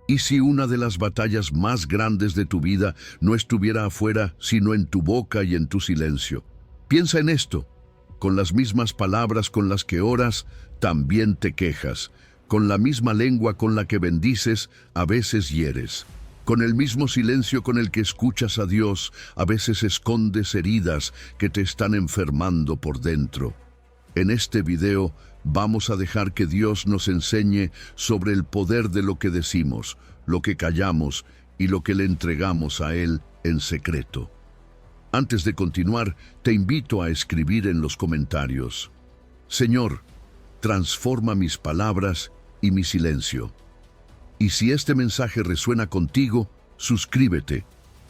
¿Y si una de las batallas más grandes de tu vida no estuviera afuera, sino en tu boca y en tu silencio? Piensa en esto. Con las mismas palabras con las que oras, también te quejas. Con la misma lengua con la que bendices, a veces hieres. Con el mismo silencio con el que escuchas a Dios, a veces escondes heridas que te están enfermando por dentro. En este video vamos a dejar que Dios nos enseñe sobre el poder de lo que decimos, lo que callamos y lo que le entregamos a Él en secreto. Antes de continuar, te invito a escribir en los comentarios: Señor, transforma mis palabras y mi silencio. Y si este mensaje resuena contigo, suscríbete,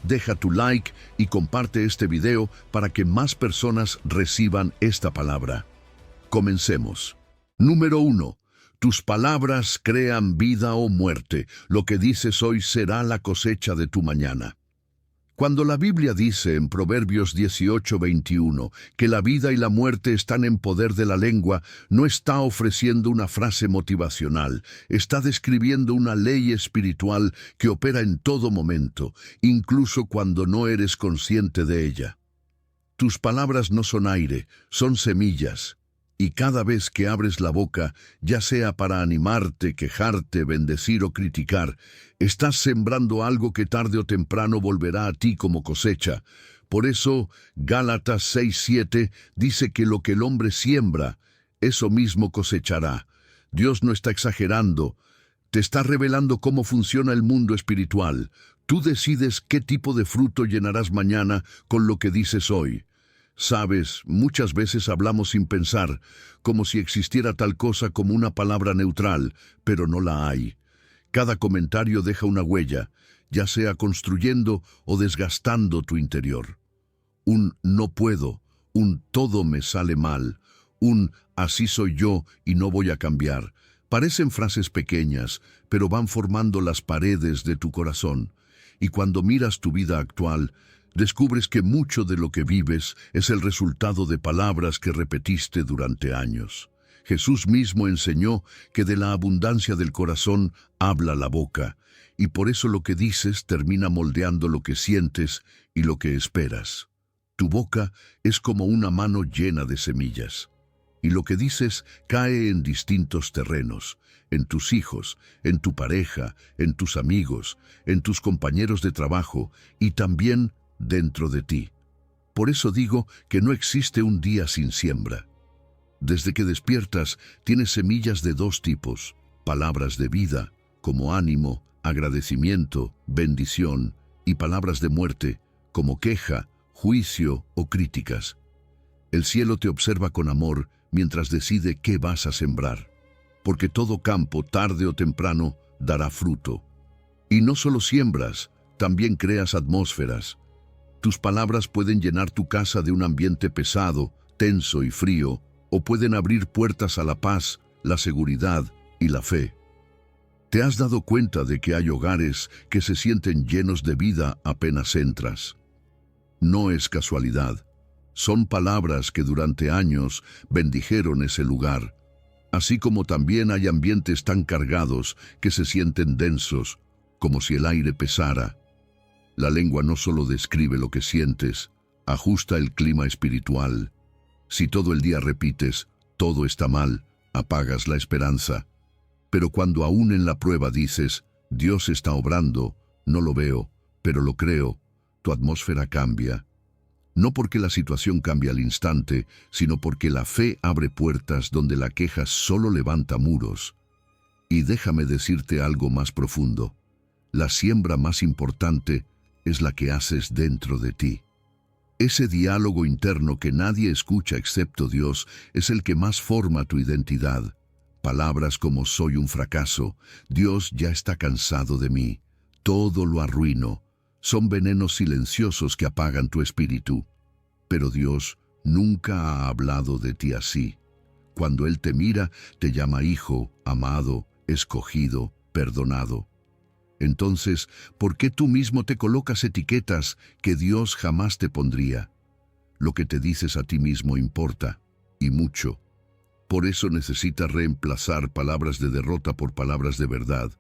deja tu like y comparte este video para que más personas reciban esta palabra. Comencemos. Número 1. Tus palabras crean vida o muerte. Lo que dices hoy será la cosecha de tu mañana. Cuando la Biblia dice en Proverbios 18:21 que la vida y la muerte están en poder de la lengua, no está ofreciendo una frase motivacional, está describiendo una ley espiritual que opera en todo momento, incluso cuando no eres consciente de ella. Tus palabras no son aire, son semillas. Y cada vez que abres la boca, ya sea para animarte, quejarte, bendecir o criticar, estás sembrando algo que tarde o temprano volverá a ti como cosecha. Por eso, Gálatas 6:7 dice que lo que el hombre siembra, eso mismo cosechará. Dios no está exagerando, te está revelando cómo funciona el mundo espiritual. Tú decides qué tipo de fruto llenarás mañana con lo que dices hoy. Sabes, muchas veces hablamos sin pensar, como si existiera tal cosa como una palabra neutral, pero no la hay. Cada comentario deja una huella, ya sea construyendo o desgastando tu interior. Un no puedo, un todo me sale mal, un así soy yo y no voy a cambiar. Parecen frases pequeñas, pero van formando las paredes de tu corazón. Y cuando miras tu vida actual, descubres que mucho de lo que vives es el resultado de palabras que repetiste durante años. Jesús mismo enseñó que de la abundancia del corazón habla la boca, y por eso lo que dices termina moldeando lo que sientes y lo que esperas. Tu boca es como una mano llena de semillas, y lo que dices cae en distintos terrenos, en tus hijos, en tu pareja, en tus amigos, en tus compañeros de trabajo y también dentro de ti. Por eso digo que no existe un día sin siembra. Desde que despiertas, tienes semillas de dos tipos: palabras de vida, como ánimo, agradecimiento, bendición, y palabras de muerte, como queja, juicio o críticas. El cielo te observa con amor mientras decide qué vas a sembrar, porque todo campo, tarde o temprano, dará fruto. Y no solo siembras, también creas atmósferas. Tus palabras pueden llenar tu casa de un ambiente pesado, tenso y frío, o pueden abrir puertas a la paz, la seguridad y la fe. ¿Te has dado cuenta de que hay hogares que se sienten llenos de vida apenas entras? No es casualidad. Son palabras que durante años bendijeron ese lugar, así como también hay ambientes tan cargados que se sienten densos, como si el aire pesara. La lengua no solo describe lo que sientes, ajusta el clima espiritual. Si todo el día repites, todo está mal, apagas la esperanza. Pero cuando aún en la prueba dices, Dios está obrando, no lo veo, pero lo creo, tu atmósfera cambia. No porque la situación cambie al instante, sino porque la fe abre puertas donde la queja solo levanta muros. Y déjame decirte algo más profundo. La siembra más importante es la que haces dentro de ti. Ese diálogo interno que nadie escucha excepto Dios es el que más forma tu identidad. Palabras como soy un fracaso, Dios ya está cansado de mí, todo lo arruino, son venenos silenciosos que apagan tu espíritu. Pero Dios nunca ha hablado de ti así. Cuando Él te mira, te llama hijo, amado, escogido, perdonado. Entonces, ¿por qué tú mismo te colocas etiquetas que Dios jamás te pondría? Lo que te dices a ti mismo importa, y mucho. Por eso necesitas reemplazar palabras de derrota por palabras de verdad.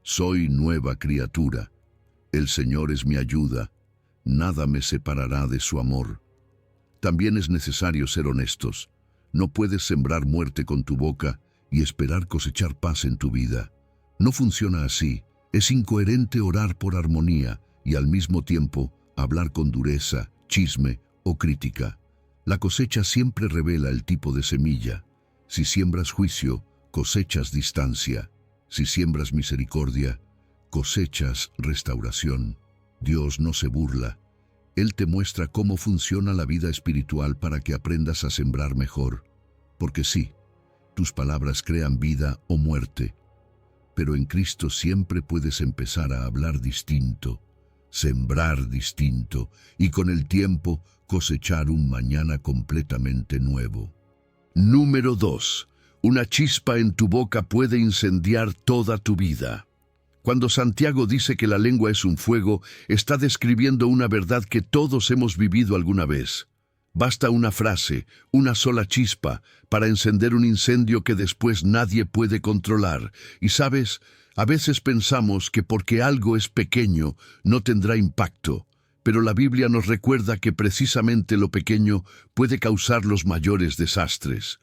Soy nueva criatura. El Señor es mi ayuda. Nada me separará de su amor. También es necesario ser honestos. No puedes sembrar muerte con tu boca y esperar cosechar paz en tu vida. No funciona así. Es incoherente orar por armonía y al mismo tiempo hablar con dureza, chisme o crítica. La cosecha siempre revela el tipo de semilla. Si siembras juicio, cosechas distancia. Si siembras misericordia, cosechas restauración. Dios no se burla. Él te muestra cómo funciona la vida espiritual para que aprendas a sembrar mejor. Porque sí, tus palabras crean vida o muerte. Pero en Cristo siempre puedes empezar a hablar distinto, sembrar distinto y con el tiempo cosechar un mañana completamente nuevo. Número 2. Una chispa en tu boca puede incendiar toda tu vida. Cuando Santiago dice que la lengua es un fuego, está describiendo una verdad que todos hemos vivido alguna vez. Basta una frase, una sola chispa, para encender un incendio que después nadie puede controlar. Y sabes, a veces pensamos que porque algo es pequeño no tendrá impacto, pero la Biblia nos recuerda que precisamente lo pequeño puede causar los mayores desastres.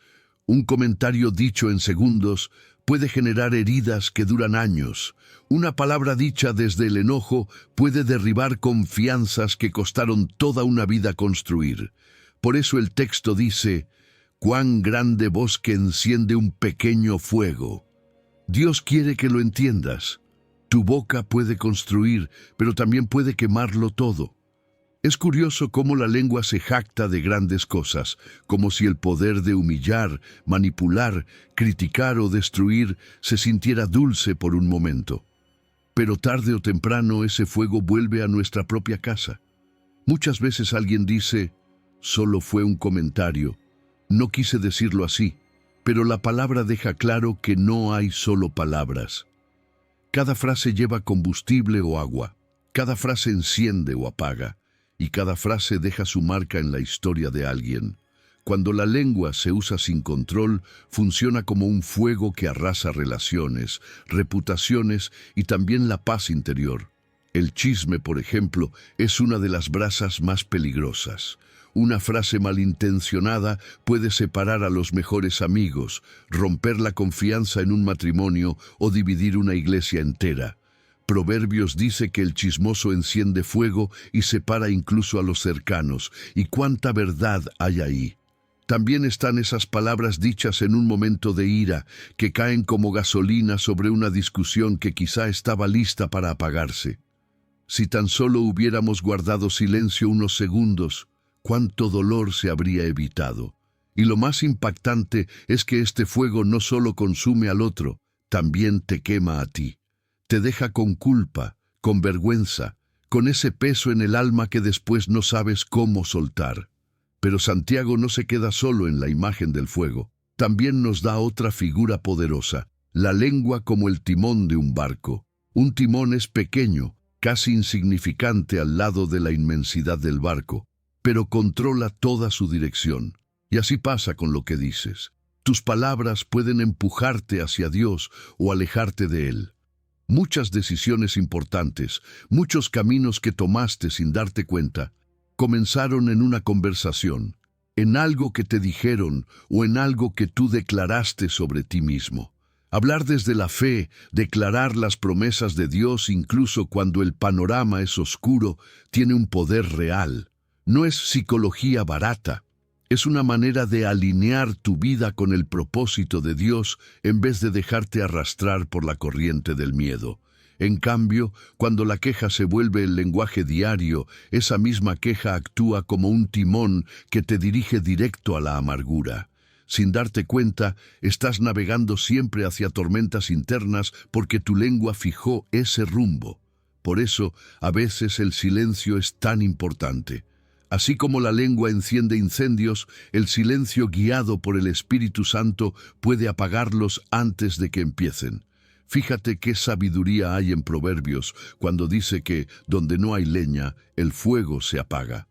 Un comentario dicho en segundos puede generar heridas que duran años. Una palabra dicha desde el enojo puede derribar confianzas que costaron toda una vida construir. Por eso el texto dice, «Cuán grande bosque enciende un pequeño fuego». Dios quiere que lo entiendas. Tu boca puede construir, pero también puede quemarlo todo. Es curioso cómo la lengua se jacta de grandes cosas, como si el poder de humillar, manipular, criticar o destruir se sintiera dulce por un momento. Pero tarde o temprano ese fuego vuelve a nuestra propia casa. Muchas veces alguien dice, solo fue un comentario, no quise decirlo así, pero la palabra deja claro que no hay solo palabras. Cada frase lleva combustible o agua, cada frase enciende o apaga, y cada frase deja su marca en la historia de alguien. Cuando la lengua se usa sin control, funciona como un fuego que arrasa relaciones, reputaciones y también la paz interior. El chisme, por ejemplo, es una de las brasas más peligrosas. Una frase malintencionada puede separar a los mejores amigos, romper la confianza en un matrimonio o dividir una iglesia entera. Proverbios dice que el chismoso enciende fuego y separa incluso a los cercanos. ¿Y cuánta verdad hay ahí? También están esas palabras dichas en un momento de ira, que caen como gasolina sobre una discusión que quizá estaba lista para apagarse. Si tan solo hubiéramos guardado silencio unos segundos, cuánto dolor se habría evitado. Y lo más impactante es que este fuego no solo consume al otro, también te quema a ti. Te deja con culpa, con vergüenza, con ese peso en el alma que después no sabes cómo soltar. Pero Santiago no se queda solo en la imagen del fuego. También nos da otra figura poderosa, la lengua como el timón de un barco. Un timón es pequeño, casi insignificante al lado de la inmensidad del barco, pero controla toda su dirección. Y así pasa con lo que dices. Tus palabras pueden empujarte hacia Dios o alejarte de Él. Muchas decisiones importantes, muchos caminos que tomaste sin darte cuenta, comenzaron en una conversación, en algo que te dijeron o en algo que tú declaraste sobre ti mismo. Hablar desde la fe, declarar las promesas de Dios incluso cuando el panorama es oscuro, tiene un poder real. No es psicología barata. Es una manera de alinear tu vida con el propósito de Dios en vez de dejarte arrastrar por la corriente del miedo. En cambio, cuando la queja se vuelve el lenguaje diario, esa misma queja actúa como un timón que te dirige directo a la amargura. Sin darte cuenta, estás navegando siempre hacia tormentas internas porque tu lengua fijó ese rumbo. Por eso, a veces el silencio es tan importante. Así como la lengua enciende incendios, el silencio guiado por el Espíritu Santo puede apagarlos antes de que empiecen. Fíjate qué sabiduría hay en Proverbios cuando dice que donde no hay leña, el fuego se apaga.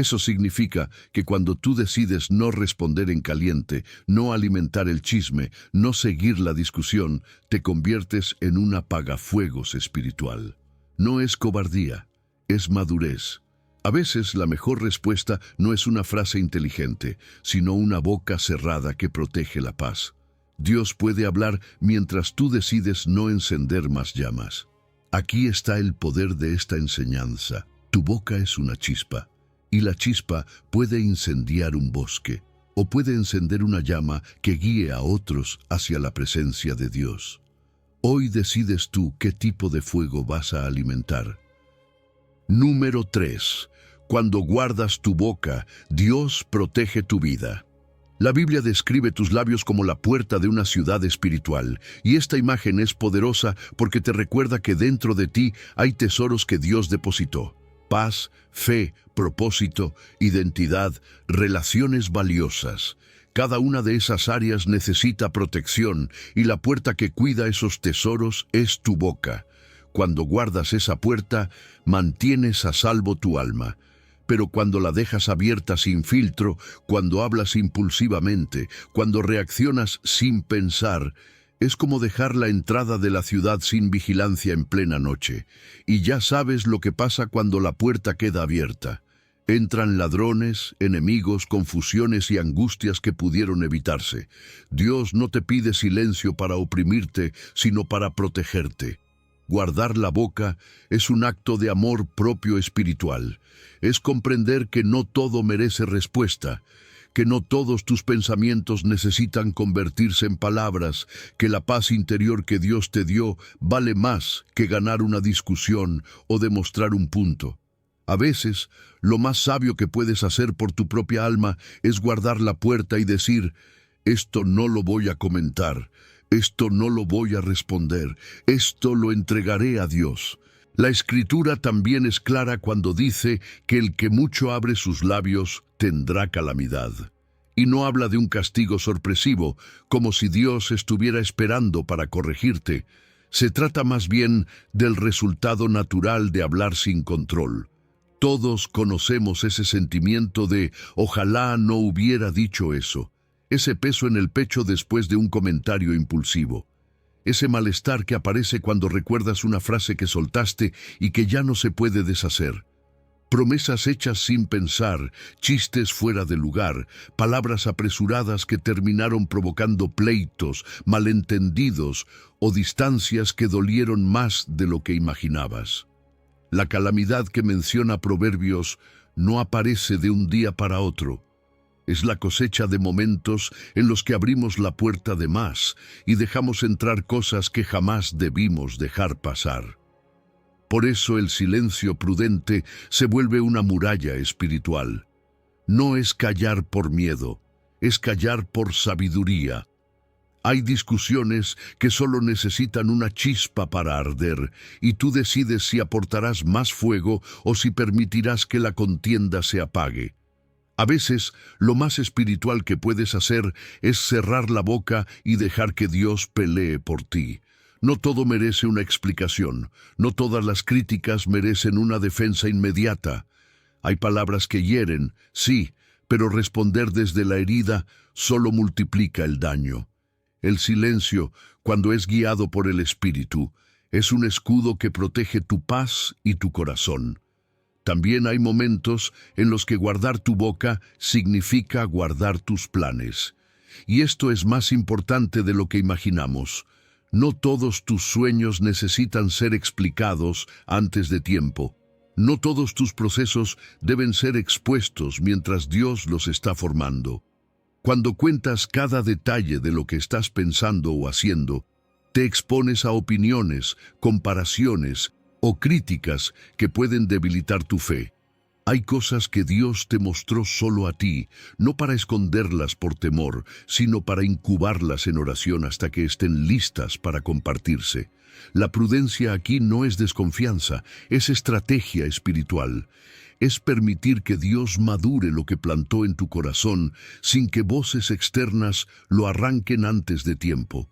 Eso significa que cuando tú decides no responder en caliente, no alimentar el chisme, no seguir la discusión, te conviertes en un apagafuegos espiritual. No es cobardía, es madurez. A veces la mejor respuesta no es una frase inteligente, sino una boca cerrada que protege la paz. Dios puede hablar mientras tú decides no encender más llamas. Aquí está el poder de esta enseñanza. Tu boca es una chispa. Y la chispa puede incendiar un bosque o puede encender una llama que guíe a otros hacia la presencia de Dios. Hoy decides tú qué tipo de fuego vas a alimentar. Número 3. Cuando guardas tu boca, Dios protege tu vida. La Biblia describe tus labios como la puerta de una ciudad espiritual, y esta imagen es poderosa porque te recuerda que dentro de ti hay tesoros que Dios depositó. Paz, fe, propósito, identidad, relaciones valiosas. Cada una de esas áreas necesita protección y la puerta que cuida esos tesoros es tu boca. Cuando guardas esa puerta, mantienes a salvo tu alma. Pero cuando la dejas abierta sin filtro, cuando hablas impulsivamente, cuando reaccionas sin pensar, es como dejar la entrada de la ciudad sin vigilancia en plena noche. Y ya sabes lo que pasa cuando la puerta queda abierta. Entran ladrones, enemigos, confusiones y angustias que pudieron evitarse. Dios no te pide silencio para oprimirte, sino para protegerte. Guardar la boca es un acto de amor propio espiritual. Es comprender que no todo merece respuesta, que no todos tus pensamientos necesitan convertirse en palabras, que la paz interior que Dios te dio vale más que ganar una discusión o demostrar un punto. A veces, lo más sabio que puedes hacer por tu propia alma es guardar la puerta y decir, esto no lo voy a comentar, esto no lo voy a responder, esto lo entregaré a Dios. La Escritura también es clara cuando dice que el que mucho abre sus labios tendrá calamidad. Y no habla de un castigo sorpresivo, como si Dios estuviera esperando para corregirte. Se trata más bien del resultado natural de hablar sin control. Todos conocemos ese sentimiento de ojalá no hubiera dicho eso, ese peso en el pecho después de un comentario impulsivo. Ese malestar que aparece cuando recuerdas una frase que soltaste y que ya no se puede deshacer. Promesas hechas sin pensar, chistes fuera de lugar, palabras apresuradas que terminaron provocando pleitos, malentendidos o distancias que dolieron más de lo que imaginabas. La calamidad que menciona Proverbios no aparece de un día para otro. Es la cosecha de momentos en los que abrimos la puerta de más y dejamos entrar cosas que jamás debimos dejar pasar. Por eso el silencio prudente se vuelve una muralla espiritual. No es callar por miedo, es callar por sabiduría. Hay discusiones que solo necesitan una chispa para arder, y tú decides si aportarás más fuego o si permitirás que la contienda se apague. A veces, lo más espiritual que puedes hacer es cerrar la boca y dejar que Dios pelee por ti. No todo merece una explicación, no todas las críticas merecen una defensa inmediata. Hay palabras que hieren, sí, pero responder desde la herida solo multiplica el daño. El silencio, cuando es guiado por el Espíritu, es un escudo que protege tu paz y tu corazón. También hay momentos en los que guardar tu boca significa guardar tus planes. Y esto es más importante de lo que imaginamos. No todos tus sueños necesitan ser explicados antes de tiempo. No todos tus procesos deben ser expuestos mientras Dios los está formando. Cuando cuentas cada detalle de lo que estás pensando o haciendo, te expones a opiniones, comparaciones o críticas que pueden debilitar tu fe. Hay cosas que Dios te mostró solo a ti, no para esconderlas por temor, sino para incubarlas en oración hasta que estén listas para compartirse. La prudencia aquí no es desconfianza, es estrategia espiritual. Es permitir que Dios madure lo que plantó en tu corazón sin que voces externas lo arranquen antes de tiempo.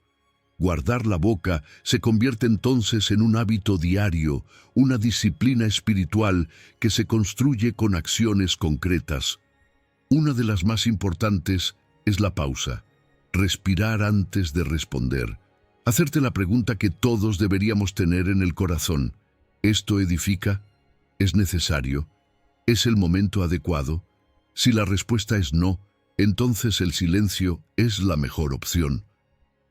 Guardar la boca se convierte entonces en un hábito diario, una disciplina espiritual que se construye con acciones concretas. Una de las más importantes es la pausa. Respirar antes de responder. Hacerte la pregunta que todos deberíamos tener en el corazón. ¿Esto edifica? ¿Es necesario? ¿Es el momento adecuado? Si la respuesta es no, entonces el silencio es la mejor opción.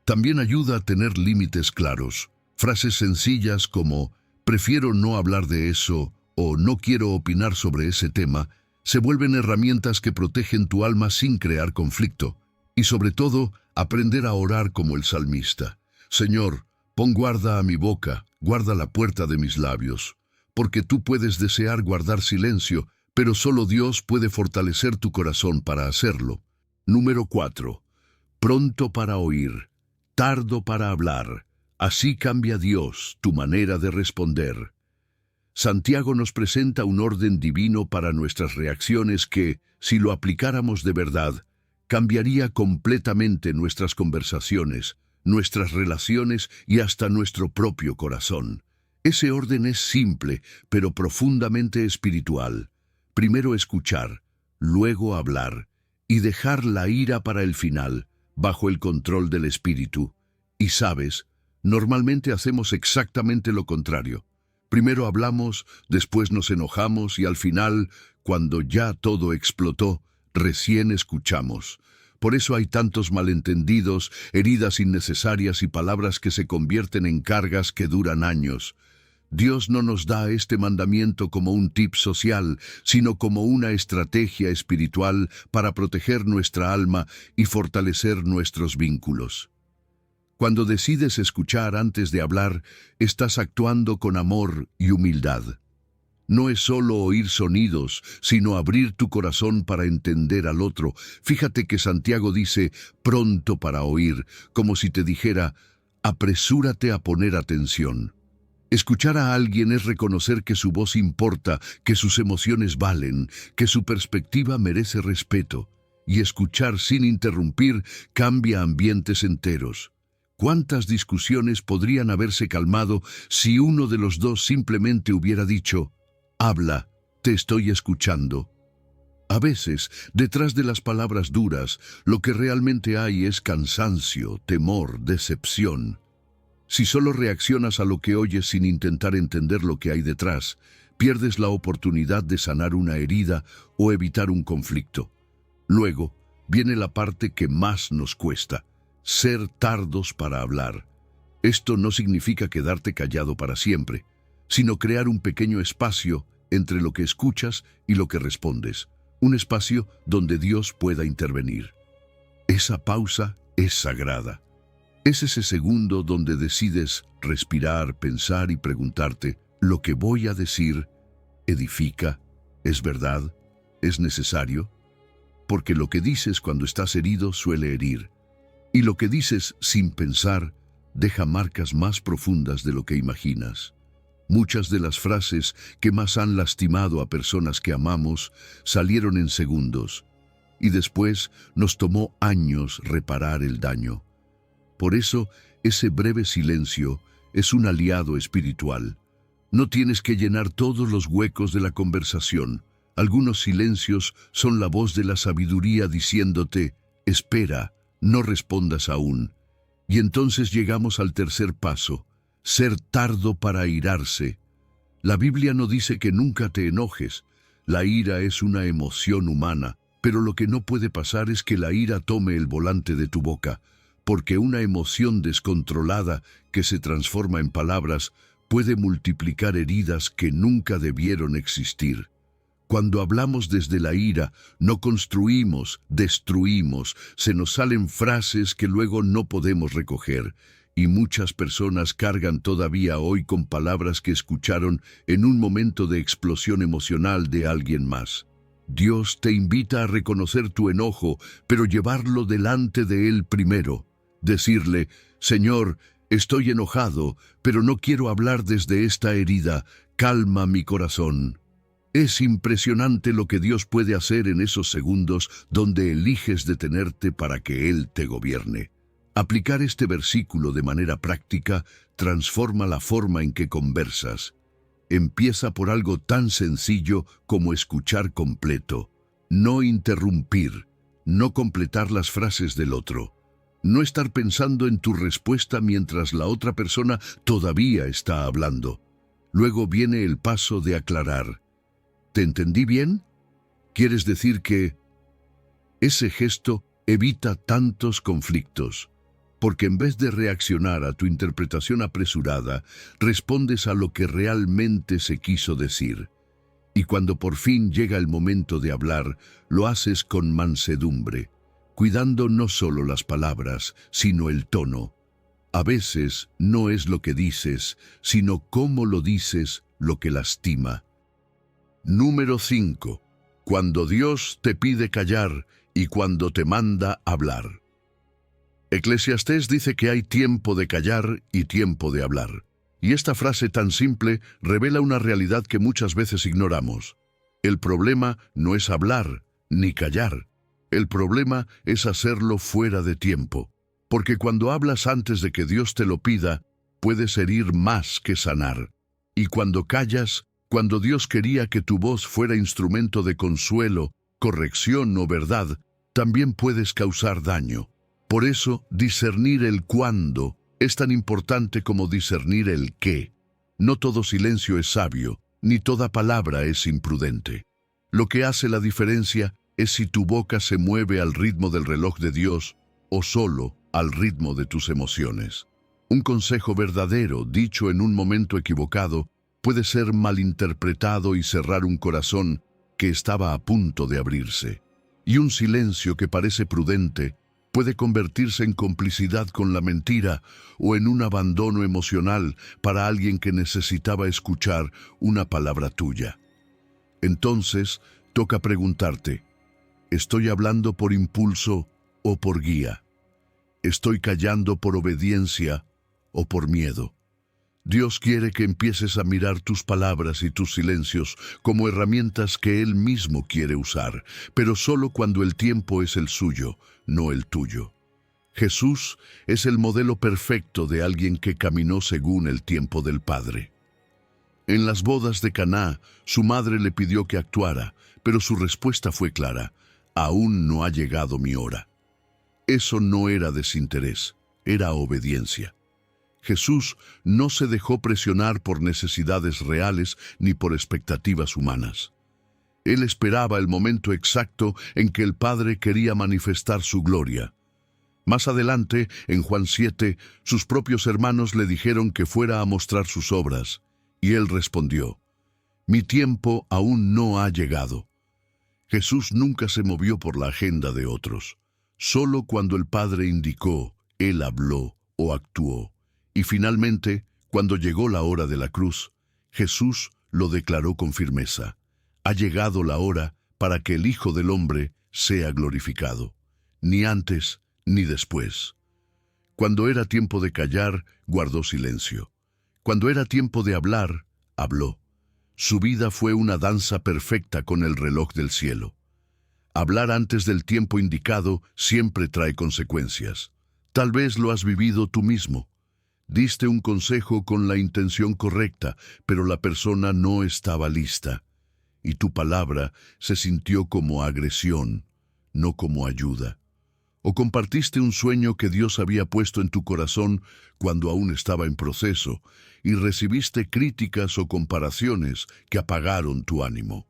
También ayuda a tener límites claros. Frases sencillas como «prefiero no hablar de eso» o «no quiero opinar sobre ese tema» se vuelven herramientas que protegen tu alma sin crear conflicto. Y sobre todo, aprender a orar como el salmista. Señor, pon guarda a mi boca, guarda la puerta de mis labios. Porque tú puedes desear guardar silencio, pero solo Dios puede fortalecer tu corazón para hacerlo. Número 4. Pronto para oír, tardo para hablar. Así cambia Dios tu manera de responder. Santiago nos presenta un orden divino para nuestras reacciones que, si lo aplicáramos de verdad, cambiaría completamente nuestras conversaciones, nuestras relaciones y hasta nuestro propio corazón. Ese orden es simple, pero profundamente espiritual. Primero escuchar, luego hablar, y dejar la ira para el final, bajo el control del espíritu. Y sabes, normalmente hacemos exactamente lo contrario. Primero hablamos, después nos enojamos y al final, cuando ya todo explotó, recién escuchamos. Por eso hay tantos malentendidos, heridas innecesarias y palabras que se convierten en cargas que duran años. Dios no nos da este mandamiento como un tip social, sino como una estrategia espiritual para proteger nuestra alma y fortalecer nuestros vínculos. Cuando decides escuchar antes de hablar, estás actuando con amor y humildad. No es solo oír sonidos, sino abrir tu corazón para entender al otro. Fíjate que Santiago dice, pronto para oír, como si te dijera, apresúrate a poner atención. Escuchar a alguien es reconocer que su voz importa, que sus emociones valen, que su perspectiva merece respeto. Y escuchar sin interrumpir cambia ambientes enteros. ¿Cuántas discusiones podrían haberse calmado si uno de los dos simplemente hubiera dicho, habla, te estoy escuchando? A veces, detrás de las palabras duras, lo que realmente hay es cansancio, temor, decepción. Si solo reaccionas a lo que oyes sin intentar entender lo que hay detrás, pierdes la oportunidad de sanar una herida o evitar un conflicto. Luego, viene la parte que más nos cuesta. Ser tardos para hablar. Esto no significa quedarte callado para siempre, sino crear un pequeño espacio entre lo que escuchas y lo que respondes. Un espacio donde Dios pueda intervenir. Esa pausa es sagrada. Es ese segundo donde decides respirar, pensar y preguntarte, ¿lo que voy a decir edifica? ¿Es verdad? ¿Es necesario? Porque lo que dices cuando estás herido suele herir. Y lo que dices sin pensar deja marcas más profundas de lo que imaginas. Muchas de las frases que más han lastimado a personas que amamos salieron en segundos, y después nos tomó años reparar el daño. Por eso, ese breve silencio es un aliado espiritual. No tienes que llenar todos los huecos de la conversación. Algunos silencios son la voz de la sabiduría diciéndote, espera, no respondas aún. Y entonces llegamos al tercer paso, ser tardo para airarse. La Biblia no dice que nunca te enojes. La ira es una emoción humana, pero lo que no puede pasar es que la ira tome el volante de tu boca, porque una emoción descontrolada que se transforma en palabras puede multiplicar heridas que nunca debieron existir. Cuando hablamos desde la ira, no construimos, destruimos, se nos salen frases que luego no podemos recoger, y muchas personas cargan todavía hoy con palabras que escucharon en un momento de explosión emocional de alguien más. Dios te invita a reconocer tu enojo, pero llevarlo delante de Él primero. Decirle, Señor, estoy enojado, pero no quiero hablar desde esta herida, calma mi corazón. Es impresionante lo que Dios puede hacer en esos segundos donde eliges detenerte para que Él te gobierne. Aplicar este versículo de manera práctica transforma la forma en que conversas. Empieza por algo tan sencillo como escuchar completo, no interrumpir, no completar las frases del otro, no estar pensando en tu respuesta mientras la otra persona todavía está hablando. Luego viene el paso de aclarar. ¿Te entendí bien? ¿Quieres decir que...? Ese gesto evita tantos conflictos, porque en vez de reaccionar a tu interpretación apresurada, respondes a lo que realmente se quiso decir. Y cuando por fin llega el momento de hablar, lo haces con mansedumbre, cuidando no solo las palabras, sino el tono. A veces no es lo que dices, sino cómo lo dices lo que lastima. Número 5. Cuando Dios te pide callar y cuando te manda hablar. Eclesiastés dice que hay tiempo de callar y tiempo de hablar. Y esta frase tan simple revela una realidad que muchas veces ignoramos. El problema no es hablar ni callar. El problema es hacerlo fuera de tiempo. Porque cuando hablas antes de que Dios te lo pida, puedes herir más que sanar. Y cuando callas, cuando Dios quería que tu voz fuera instrumento de consuelo, corrección o verdad, también puedes causar daño. Por eso, discernir el cuándo es tan importante como discernir el qué. No todo silencio es sabio, ni toda palabra es imprudente. Lo que hace la diferencia es si tu boca se mueve al ritmo del reloj de Dios o solo al ritmo de tus emociones. Un consejo verdadero, dicho en un momento equivocado, puede ser malinterpretado y cerrar un corazón que estaba a punto de abrirse. Y un silencio que parece prudente puede convertirse en complicidad con la mentira o en un abandono emocional para alguien que necesitaba escuchar una palabra tuya. Entonces, toca preguntarte, ¿estoy hablando por impulso o por guía? ¿Estoy callando por obediencia o por miedo? Dios quiere que empieces a mirar tus palabras y tus silencios como herramientas que Él mismo quiere usar, pero solo cuando el tiempo es el suyo, no el tuyo. Jesús es el modelo perfecto de alguien que caminó según el tiempo del Padre. En las bodas de Caná, su madre le pidió que actuara, pero su respuesta fue clara: aún no ha llegado mi hora. Eso no era desinterés, era obediencia. Jesús no se dejó presionar por necesidades reales ni por expectativas humanas. Él esperaba el momento exacto en que el Padre quería manifestar su gloria. Más adelante, en Juan 7, sus propios hermanos le dijeron que fuera a mostrar sus obras, y él respondió: mi tiempo aún no ha llegado. Jesús nunca se movió por la agenda de otros. Solo cuando el Padre indicó, él habló o actuó. Y finalmente, cuando llegó la hora de la cruz, Jesús lo declaró con firmeza: ha llegado la hora para que el Hijo del Hombre sea glorificado, ni antes ni después. Cuando era tiempo de callar, guardó silencio. Cuando era tiempo de hablar, habló. Su vida fue una danza perfecta con el reloj del cielo. Hablar antes del tiempo indicado siempre trae consecuencias. Tal vez lo has vivido tú mismo. Diste un consejo con la intención correcta, pero la persona no estaba lista. Y tu palabra se sintió como agresión, no como ayuda. O compartiste un sueño que Dios había puesto en tu corazón cuando aún estaba en proceso, y recibiste críticas o comparaciones que apagaron tu ánimo.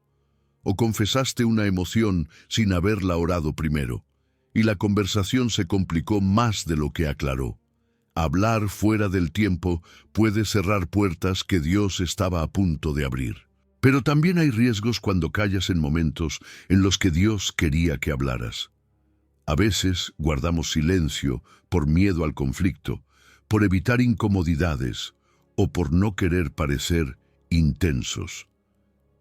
O confesaste una emoción sin haberla orado primero, y la conversación se complicó más de lo que aclaró. Hablar fuera del tiempo puede cerrar puertas que Dios estaba a punto de abrir. Pero también hay riesgos cuando callas en momentos en los que Dios quería que hablaras. A veces guardamos silencio por miedo al conflicto, por evitar incomodidades o por no querer parecer intensos.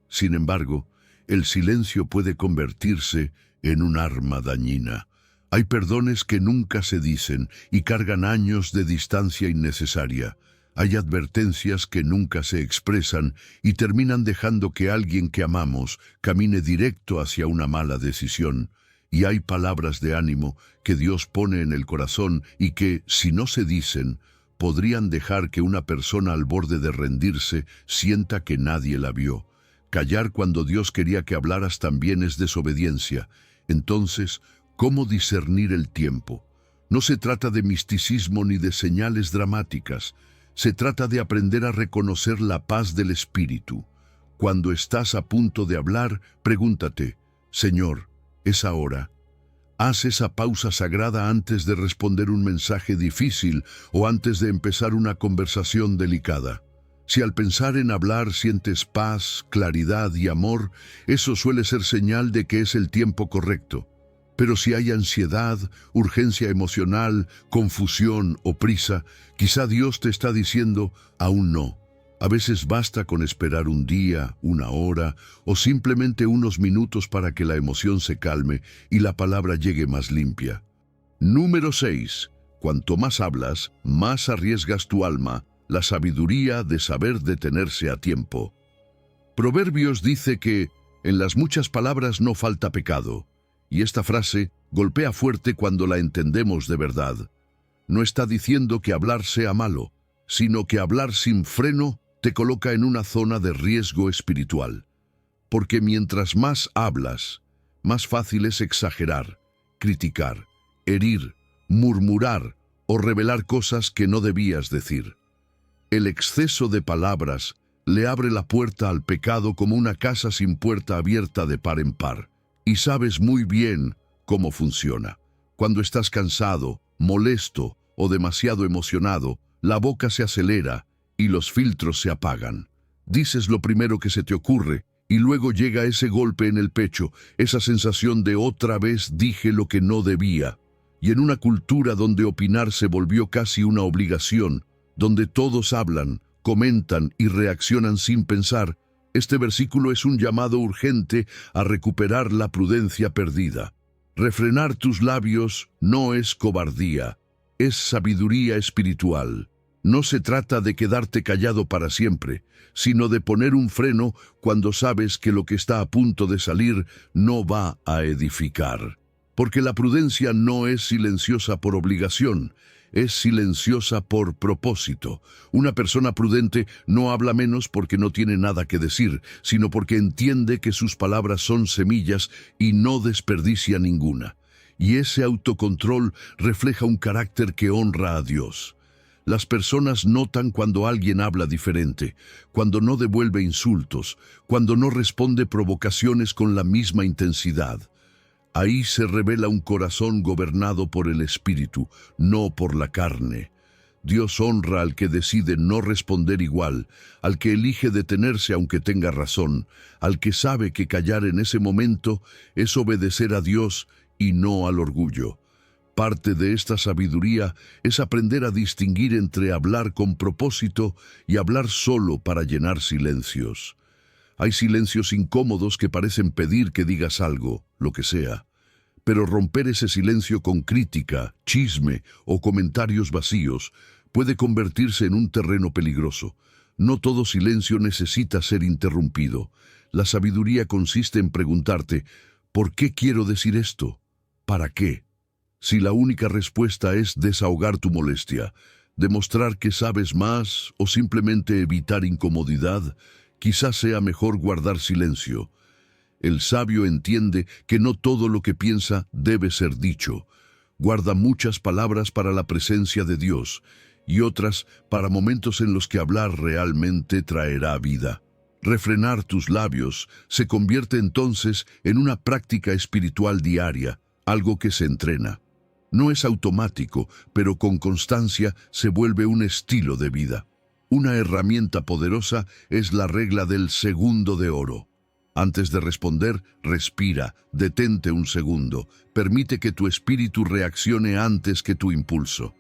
Sin embargo, el silencio puede convertirse en un arma dañina. Hay perdones que nunca se dicen y cargan años de distancia innecesaria. Hay advertencias que nunca se expresan y terminan dejando que alguien que amamos camine directo hacia una mala decisión. Y hay palabras de ánimo que Dios pone en el corazón y que, si no se dicen, podrían dejar que una persona al borde de rendirse sienta que nadie la vio. Callar cuando Dios quería que hablaras también es desobediencia. Entonces, ¿cómo discernir el tiempo? No se trata de misticismo ni de señales dramáticas. Se trata de aprender a reconocer la paz del Espíritu. Cuando estás a punto de hablar, pregúntate, Señor, ¿es ahora? Haz esa pausa sagrada antes de responder un mensaje difícil o antes de empezar una conversación delicada. Si al pensar en hablar sientes paz, claridad y amor, eso suele ser señal de que es el tiempo correcto. Pero si hay ansiedad, urgencia emocional, confusión o prisa, quizá Dios te está diciendo, aún no. A veces basta con esperar un día, una hora o simplemente unos minutos para que la emoción se calme y la palabra llegue más limpia. Número 6. Cuanto más hablas, más arriesgas tu alma, la sabiduría de saber detenerse a tiempo. Proverbios dice que en las muchas palabras no falta pecado, y esta frase golpea fuerte cuando la entendemos de verdad. No está diciendo que hablar sea malo, sino que hablar sin freno te coloca en una zona de riesgo espiritual. Porque mientras más hablas, más fácil es exagerar, criticar, herir, murmurar o revelar cosas que no debías decir. El exceso de palabras le abre la puerta al pecado como una casa sin puerta abierta de par en par. Y sabes muy bien cómo funciona. Cuando estás cansado, molesto o demasiado emocionado, la boca se acelera y los filtros se apagan. Dices lo primero que se te ocurre y luego llega ese golpe en el pecho, esa sensación de otra vez dije lo que no debía. Y en una cultura donde opinar se volvió casi una obligación, donde todos hablan, comentan y reaccionan sin pensar, este versículo es un llamado urgente a recuperar la prudencia perdida. Refrenar tus labios no es cobardía, es sabiduría espiritual. No se trata de quedarte callado para siempre, sino de poner un freno cuando sabes que lo que está a punto de salir no va a edificar. Porque la prudencia no es silenciosa por obligación, es silenciosa por propósito. Una persona prudente no habla menos porque no tiene nada que decir, sino porque entiende que sus palabras son semillas y no desperdicia ninguna. Y ese autocontrol refleja un carácter que honra a Dios. Las personas notan cuando alguien habla diferente, cuando no devuelve insultos, cuando no responde provocaciones con la misma intensidad. Ahí se revela un corazón gobernado por el Espíritu, no por la carne. Dios honra al que decide no responder igual, al que elige detenerse aunque tenga razón, al que sabe que callar en ese momento es obedecer a Dios y no al orgullo. Parte de esta sabiduría es aprender a distinguir entre hablar con propósito y hablar solo para llenar silencios. Hay silencios incómodos que parecen pedir que digas algo, lo que sea. Pero romper ese silencio con crítica, chisme o comentarios vacíos puede convertirse en un terreno peligroso. No todo silencio necesita ser interrumpido. La sabiduría consiste en preguntarte, ¿por qué quiero decir esto? ¿Para qué? Si la única respuesta es desahogar tu molestia, demostrar que sabes más o simplemente evitar incomodidad, quizás sea mejor guardar silencio. El sabio entiende que no todo lo que piensa debe ser dicho. Guarda muchas palabras para la presencia de Dios y otras para momentos en los que hablar realmente traerá vida. Refrenar tus labios se convierte entonces en una práctica espiritual diaria, algo que se entrena. No es automático, pero con constancia se vuelve un estilo de vida. Una herramienta poderosa es la regla del segundo de oro. Antes de responder, respira, detente un segundo, permite que tu espíritu reaccione antes que tu impulso.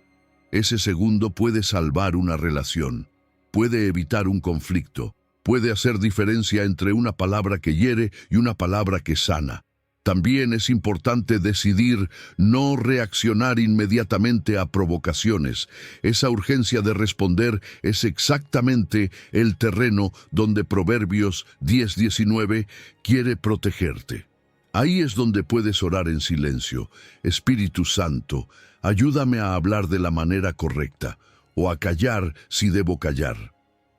Ese segundo puede salvar una relación, puede evitar un conflicto, puede hacer diferencia entre una palabra que hiere y una palabra que sana. También es importante decidir no reaccionar inmediatamente a provocaciones. Esa urgencia de responder es exactamente el terreno donde Proverbios 10:19 quiere protegerte. Ahí es donde puedes orar en silencio. Espíritu Santo, ayúdame a hablar de la manera correcta, o a callar si debo callar.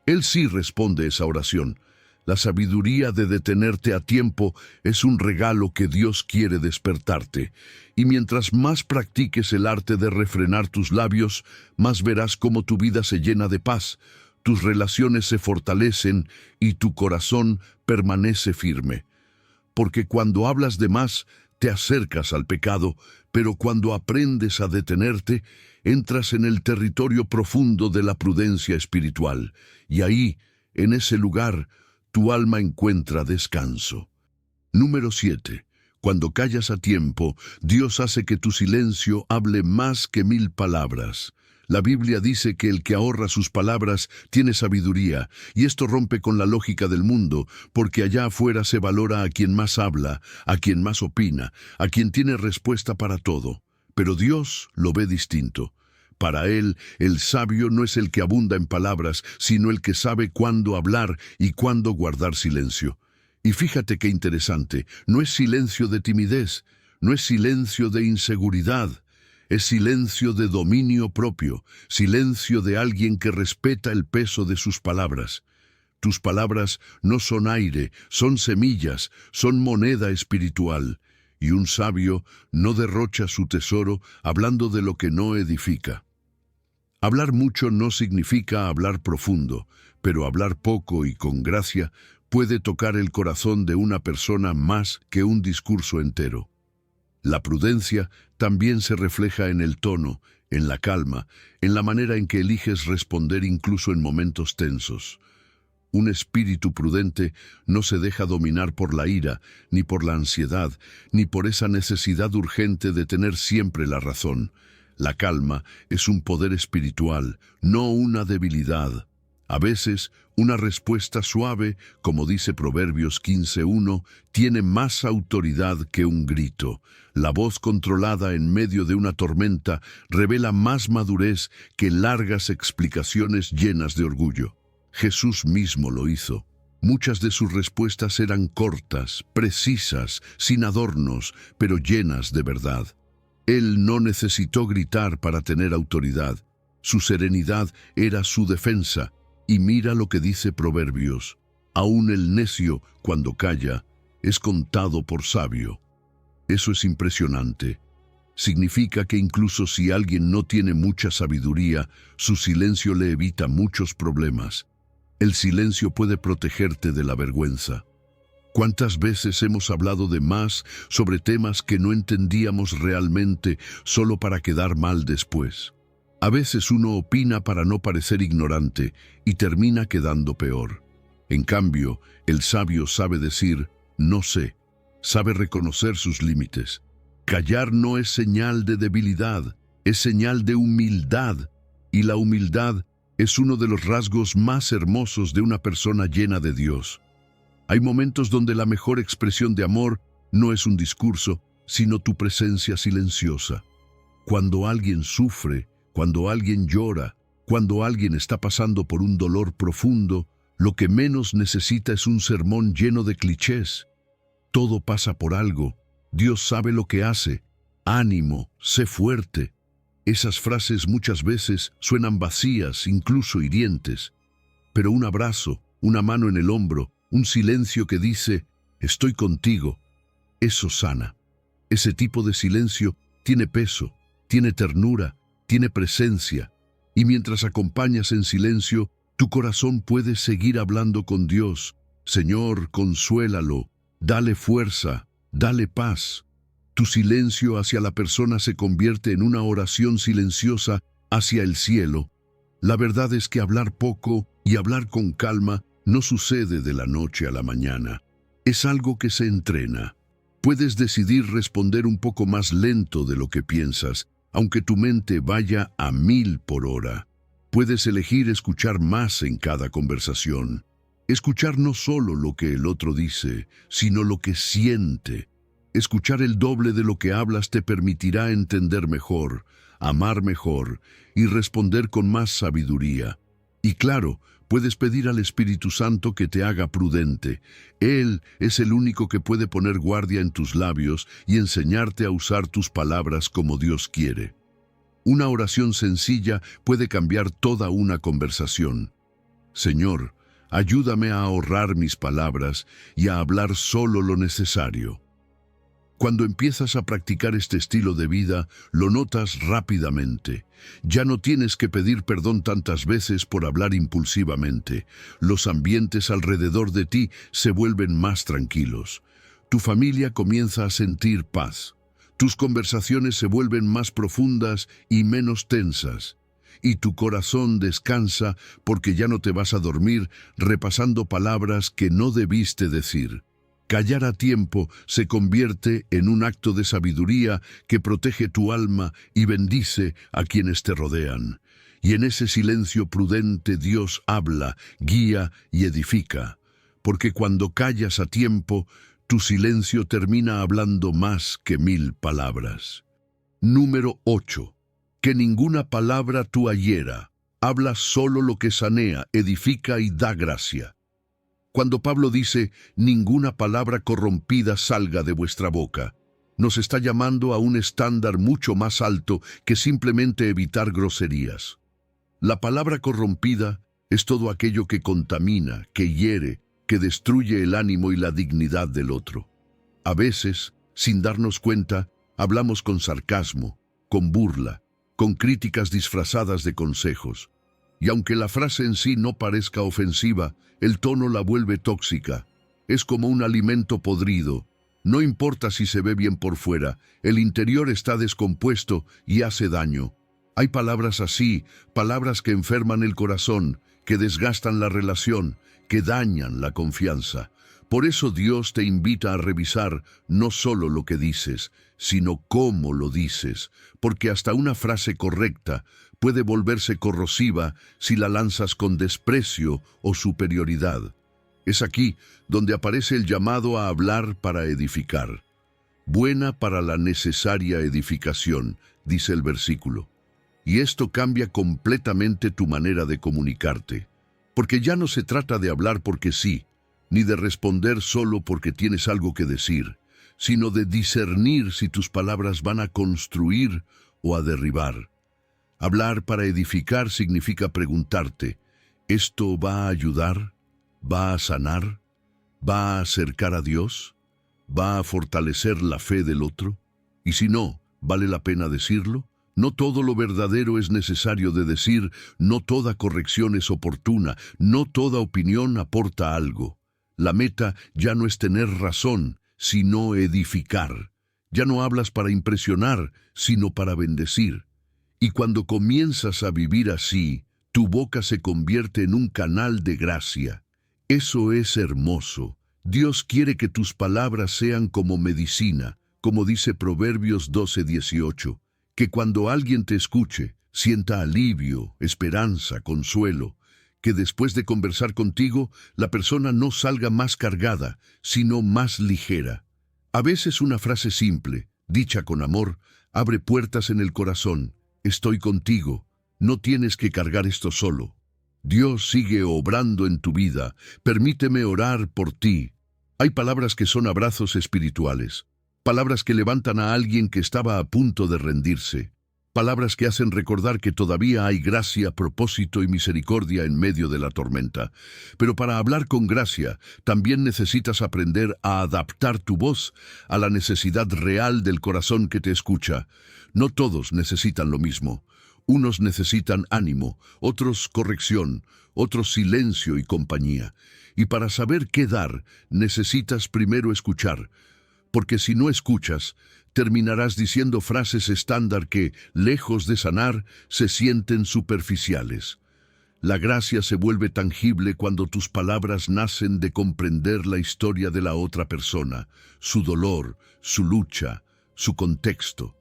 Él sí responde esa oración. La sabiduría de detenerte a tiempo es un regalo que Dios quiere despertarte. Y mientras más practiques el arte de refrenar tus labios, más verás cómo tu vida se llena de paz, tus relaciones se fortalecen y tu corazón permanece firme. Porque cuando hablas de más, te acercas al pecado, pero cuando aprendes a detenerte, entras en el territorio profundo de la prudencia espiritual. Y ahí, en ese lugar, tu alma encuentra descanso. Número 7. Cuando callas a tiempo, Dios hace que tu silencio hable más que 1000 palabras. La Biblia dice que el que ahorra sus palabras tiene sabiduría, y esto rompe con la lógica del mundo, porque allá afuera se valora a quien más habla, a quien más opina, a quien tiene respuesta para todo. Pero Dios lo ve distinto. Para Él, el sabio no es el que abunda en palabras, sino el que sabe cuándo hablar y cuándo guardar silencio. Y fíjate qué interesante, no es silencio de timidez, no es silencio de inseguridad, es silencio de dominio propio, silencio de alguien que respeta el peso de sus palabras. Tus palabras no son aire, son semillas, son moneda espiritual. Y un sabio no derrocha su tesoro hablando de lo que no edifica. Hablar mucho no significa hablar profundo, pero hablar poco y con gracia puede tocar el corazón de una persona más que un discurso entero. La prudencia también se refleja en el tono, en la calma, en la manera en que eliges responder incluso en momentos tensos. Un espíritu prudente no se deja dominar por la ira, ni por la ansiedad, ni por esa necesidad urgente de tener siempre la razón. La calma es un poder espiritual, no una debilidad. A veces, una respuesta suave, como dice Proverbios 15:1, tiene más autoridad que un grito. La voz controlada en medio de una tormenta revela más madurez que largas explicaciones llenas de orgullo. Jesús mismo lo hizo. Muchas de sus respuestas eran cortas, precisas, sin adornos, pero llenas de verdad. Él no necesitó gritar para tener autoridad. Su serenidad era su defensa. Y mira lo que dice Proverbios. Aún el necio, cuando calla, es contado por sabio. Eso es impresionante. Significa que incluso si alguien no tiene mucha sabiduría, su silencio le evita muchos problemas. El silencio puede protegerte de la vergüenza. ¿Cuántas veces hemos hablado de más sobre temas que no entendíamos realmente solo para quedar mal después? A veces uno opina para no parecer ignorante y termina quedando peor. En cambio, el sabio sabe decir, no sé, sabe reconocer sus límites. Callar no es señal de debilidad, es señal de humildad, y la humildad es uno de los rasgos más hermosos de una persona llena de Dios. Hay momentos donde la mejor expresión de amor no es un discurso, sino tu presencia silenciosa. Cuando alguien sufre, cuando alguien llora, cuando alguien está pasando por un dolor profundo, lo que menos necesita es un sermón lleno de clichés. Todo pasa por algo. Dios sabe lo que hace. Ánimo, sé fuerte. Esas frases muchas veces suenan vacías, incluso hirientes. Pero un abrazo, una mano en el hombro, un silencio que dice, estoy contigo, eso sana. Ese tipo de silencio tiene peso, tiene ternura, tiene presencia, y mientras acompañas en silencio, tu corazón puede seguir hablando con Dios. Señor, consuélalo, dale fuerza, dale paz. Tu silencio hacia la persona se convierte en una oración silenciosa hacia el cielo. La verdad es que hablar poco y hablar con calma no sucede de la noche a la mañana. Es algo que se entrena. Puedes decidir responder un poco más lento de lo que piensas, aunque tu mente vaya a 1000 por hora. Puedes elegir escuchar más en cada conversación. Escuchar no solo lo que el otro dice, sino lo que siente. Escuchar el doble de lo que hablas te permitirá entender mejor, amar mejor y responder con más sabiduría. Y claro, Puedes pedir al Espíritu Santo que te haga prudente. Él es el único que puede poner guardia en tus labios y enseñarte a usar tus palabras como Dios quiere. Una oración sencilla puede cambiar toda una conversación. Señor, ayúdame a ahorrar mis palabras y a hablar solo lo necesario. Cuando empiezas a practicar este estilo de vida, lo notas rápidamente. Ya no tienes que pedir perdón tantas veces por hablar impulsivamente. Los ambientes alrededor de ti se vuelven más tranquilos. Tu familia comienza a sentir paz. Tus conversaciones se vuelven más profundas y menos tensas. Y tu corazón descansa porque ya no te vas a dormir repasando palabras que no debiste decir. Callar a tiempo se convierte en un acto de sabiduría que protege tu alma y bendice a quienes te rodean. Y en ese silencio prudente Dios habla, guía y edifica. Porque cuando callas a tiempo, tu silencio termina hablando más que 1000 palabras. Número 8. Que ninguna palabra tú hiera. Habla solo lo que sanea, edifica y da gracia. Cuando Pablo dice, ninguna palabra corrompida salga de vuestra boca, nos está llamando a un estándar mucho más alto que simplemente evitar groserías. La palabra corrompida es todo aquello que contamina, que hiere, que destruye el ánimo y la dignidad del otro. A veces, sin darnos cuenta, hablamos con sarcasmo, con burla, con críticas disfrazadas de consejos. Y aunque la frase en sí no parezca ofensiva, el tono la vuelve tóxica. Es como un alimento podrido. No importa si se ve bien por fuera, el interior está descompuesto y hace daño. Hay palabras así, palabras que enferman el corazón, que desgastan la relación, que dañan la confianza. Por eso Dios te invita a revisar no solo lo que dices, sino cómo lo dices, porque hasta una frase correcta puede volverse corrosiva si la lanzas con desprecio o superioridad. Es aquí donde aparece el llamado a hablar para edificar. Buena para la necesaria edificación, dice el versículo. Y esto cambia completamente tu manera de comunicarte, porque ya no se trata de hablar porque sí, ni de responder solo porque tienes algo que decir, sino de discernir si tus palabras van a construir o a derribar. Hablar para edificar significa preguntarte, ¿esto va a ayudar? ¿Va a sanar? ¿Va a acercar a Dios? ¿Va a fortalecer la fe del otro? Y si no, ¿vale la pena decirlo? No todo lo verdadero es necesario de decir, no toda corrección es oportuna, no toda opinión aporta algo. La meta ya no es tener razón, sino edificar. Ya no hablas para impresionar, sino para bendecir. Y cuando comienzas a vivir así, tu boca se convierte en un canal de gracia. Eso es hermoso. Dios quiere que tus palabras sean como medicina, como dice Proverbios 12:18, que cuando alguien te escuche, sienta alivio, esperanza, consuelo, que después de conversar contigo, la persona no salga más cargada, sino más ligera. A veces una frase simple, dicha con amor, abre puertas en el corazón. Estoy contigo, no tienes que cargar esto solo. Dios sigue obrando en tu vida, permíteme orar por ti. Hay palabras que son abrazos espirituales, palabras que levantan a alguien que estaba a punto de rendirse, palabras que hacen recordar que todavía hay gracia, propósito y misericordia en medio de la tormenta. Pero para hablar con gracia, también necesitas aprender a adaptar tu voz a la necesidad real del corazón que te escucha. No todos necesitan lo mismo. Unos necesitan ánimo, otros corrección, otros silencio y compañía. Y para saber qué dar, necesitas primero escuchar, porque si no escuchas, terminarás diciendo frases estándar que, lejos de sanar, se sienten superficiales. La gracia se vuelve tangible cuando tus palabras nacen de comprender la historia de la otra persona, su dolor, su lucha, su contexto.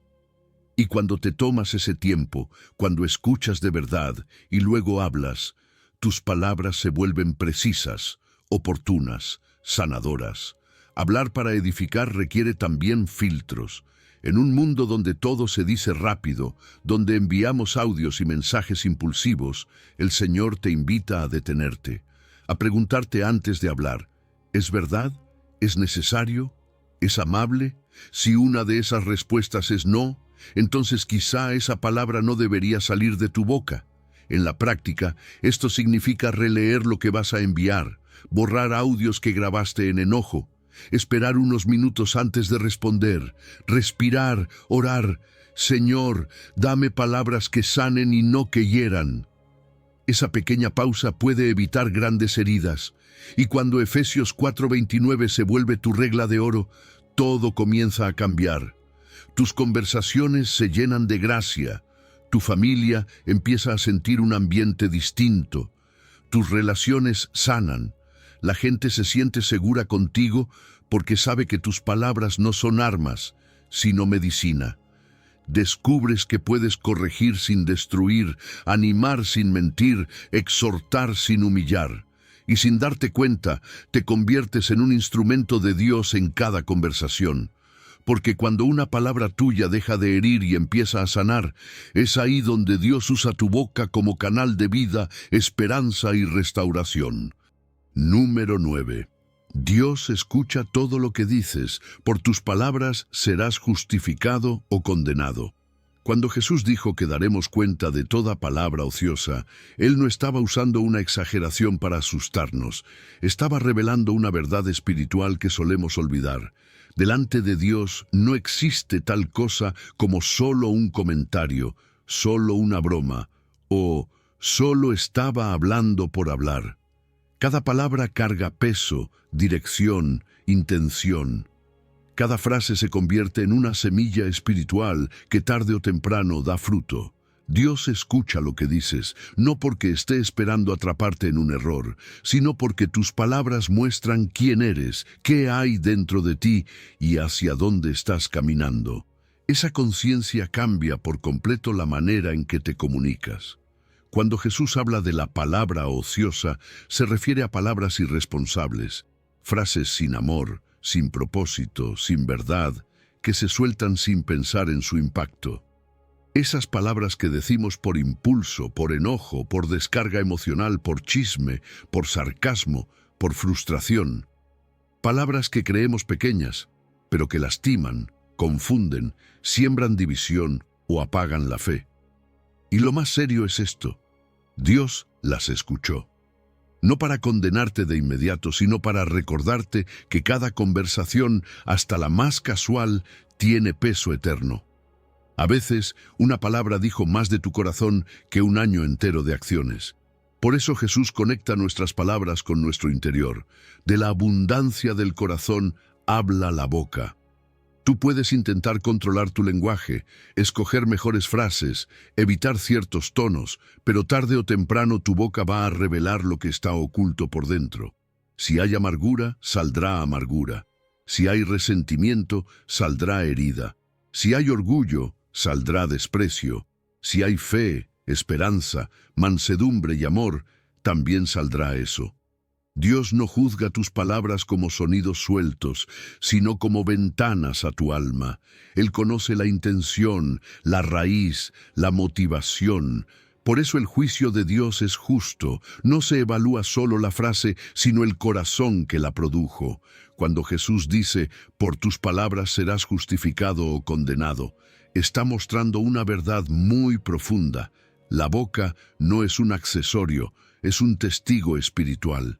Y cuando te tomas ese tiempo, cuando escuchas de verdad y luego hablas, tus palabras se vuelven precisas, oportunas, sanadoras. Hablar para edificar requiere también filtros. En un mundo donde todo se dice rápido, donde enviamos audios y mensajes impulsivos, el Señor te invita a detenerte, a preguntarte antes de hablar, ¿es verdad? ¿Es necesario? ¿Es amable? Si una de esas respuestas es no, entonces quizá esa palabra no debería salir de tu boca. En la práctica, esto significa releer lo que vas a enviar, borrar audios que grabaste en enojo, esperar unos minutos antes de responder, respirar, orar. Señor, dame palabras que sanen y no que hieran. Esa pequeña pausa puede evitar grandes heridas. Y cuando Efesios 4:29 se vuelve tu regla de oro, todo comienza a cambiar. Tus conversaciones se llenan de gracia. Tu familia empieza a sentir un ambiente distinto. Tus relaciones sanan. La gente se siente segura contigo porque sabe que tus palabras no son armas, sino medicina. Descubres que puedes corregir sin destruir, animar sin mentir, exhortar sin humillar. Y sin darte cuenta, te conviertes en un instrumento de Dios en cada conversación. Porque cuando una palabra tuya deja de herir y empieza a sanar, es ahí donde Dios usa tu boca como canal de vida, esperanza y restauración. Número 9. Dios escucha todo lo que dices. Por tus palabras serás justificado o condenado. Cuando Jesús dijo que daremos cuenta de toda palabra ociosa, Él no estaba usando una exageración para asustarnos. Estaba revelando una verdad espiritual que solemos olvidar. Delante de Dios no existe tal cosa como solo un comentario, solo una broma, o solo estaba hablando por hablar. Cada palabra carga peso, dirección, intención. Cada frase se convierte en una semilla espiritual que tarde o temprano da fruto. Dios escucha lo que dices, no porque esté esperando atraparte en un error, sino porque tus palabras muestran quién eres, qué hay dentro de ti y hacia dónde estás caminando. Esa conciencia cambia por completo la manera en que te comunicas. Cuando Jesús habla de la palabra ociosa, se refiere a palabras irresponsables, frases sin amor, sin propósito, sin verdad, que se sueltan sin pensar en su impacto. Esas palabras que decimos por impulso, por enojo, por descarga emocional, por chisme, por sarcasmo, por frustración. Palabras que creemos pequeñas, pero que lastiman, confunden, siembran división o apagan la fe. Y lo más serio es esto: Dios las escuchó. No para condenarte de inmediato, sino para recordarte que cada conversación, hasta la más casual, tiene peso eterno. A veces, una palabra dijo más de tu corazón que un año entero de acciones. Por eso Jesús conecta nuestras palabras con nuestro interior. De la abundancia del corazón habla la boca. Tú puedes intentar controlar tu lenguaje, escoger mejores frases, evitar ciertos tonos, pero tarde o temprano tu boca va a revelar lo que está oculto por dentro. Si hay amargura, saldrá amargura. Si hay resentimiento, saldrá herida. Si hay orgullo, saldrá desprecio. Si hay fe, esperanza, mansedumbre y amor, también saldrá eso. Dios no juzga tus palabras como sonidos sueltos, sino como ventanas a tu alma. Él conoce la intención, la raíz, la motivación. Por eso el juicio de Dios es justo. No se evalúa solo la frase, sino el corazón que la produjo. Cuando Jesús dice, por tus palabras serás justificado o condenado, está mostrando una verdad muy profunda. La boca no es un accesorio, es un testigo espiritual.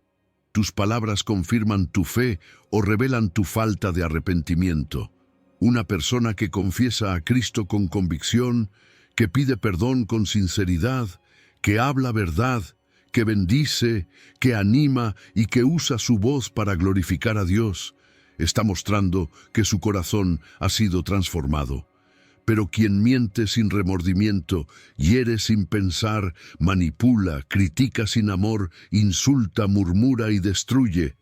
Tus palabras confirman tu fe o revelan tu falta de arrepentimiento. Una persona que confiesa a Cristo con convicción, que pide perdón con sinceridad, que habla verdad, que bendice, que anima y que usa su voz para glorificar a Dios, está mostrando que su corazón ha sido transformado. Pero quien miente sin remordimiento, hiere sin pensar, manipula, critica sin amor, insulta, murmura y destruye,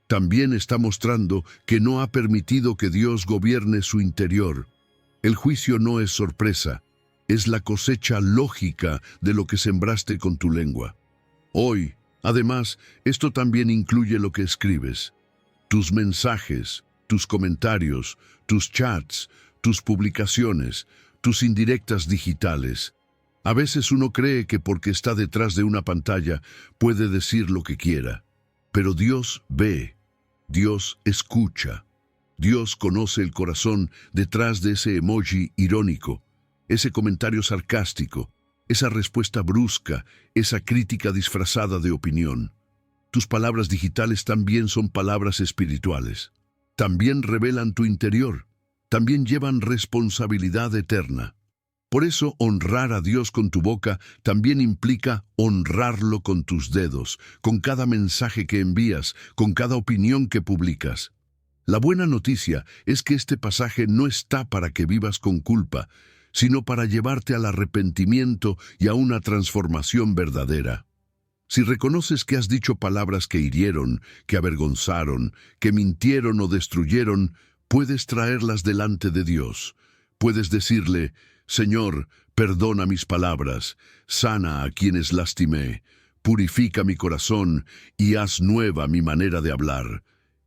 también está mostrando que no ha permitido que Dios gobierne su interior. El juicio no es sorpresa, es la cosecha lógica de lo que sembraste con tu lengua. Hoy, además, esto también incluye lo que escribes. Tus mensajes, tus comentarios, tus chats, tus publicaciones, tus indirectas digitales. A veces uno cree que porque está detrás de una pantalla puede decir lo que quiera. Pero Dios ve, Dios escucha, Dios conoce el corazón detrás de ese emoji irónico, ese comentario sarcástico, esa respuesta brusca, esa crítica disfrazada de opinión. Tus palabras digitales también son palabras espirituales. También revelan tu interior. También llevan responsabilidad eterna. Por eso, honrar a Dios con tu boca también implica honrarlo con tus dedos, con cada mensaje que envías, con cada opinión que publicas. La buena noticia es que este pasaje no está para que vivas con culpa, sino para llevarte al arrepentimiento y a una transformación verdadera. Si reconoces que has dicho palabras que hirieron, que avergonzaron, que mintieron o destruyeron, puedes traerlas delante de Dios. Puedes decirle: Señor, perdona mis palabras, sana a quienes lastimé, purifica mi corazón y haz nueva mi manera de hablar.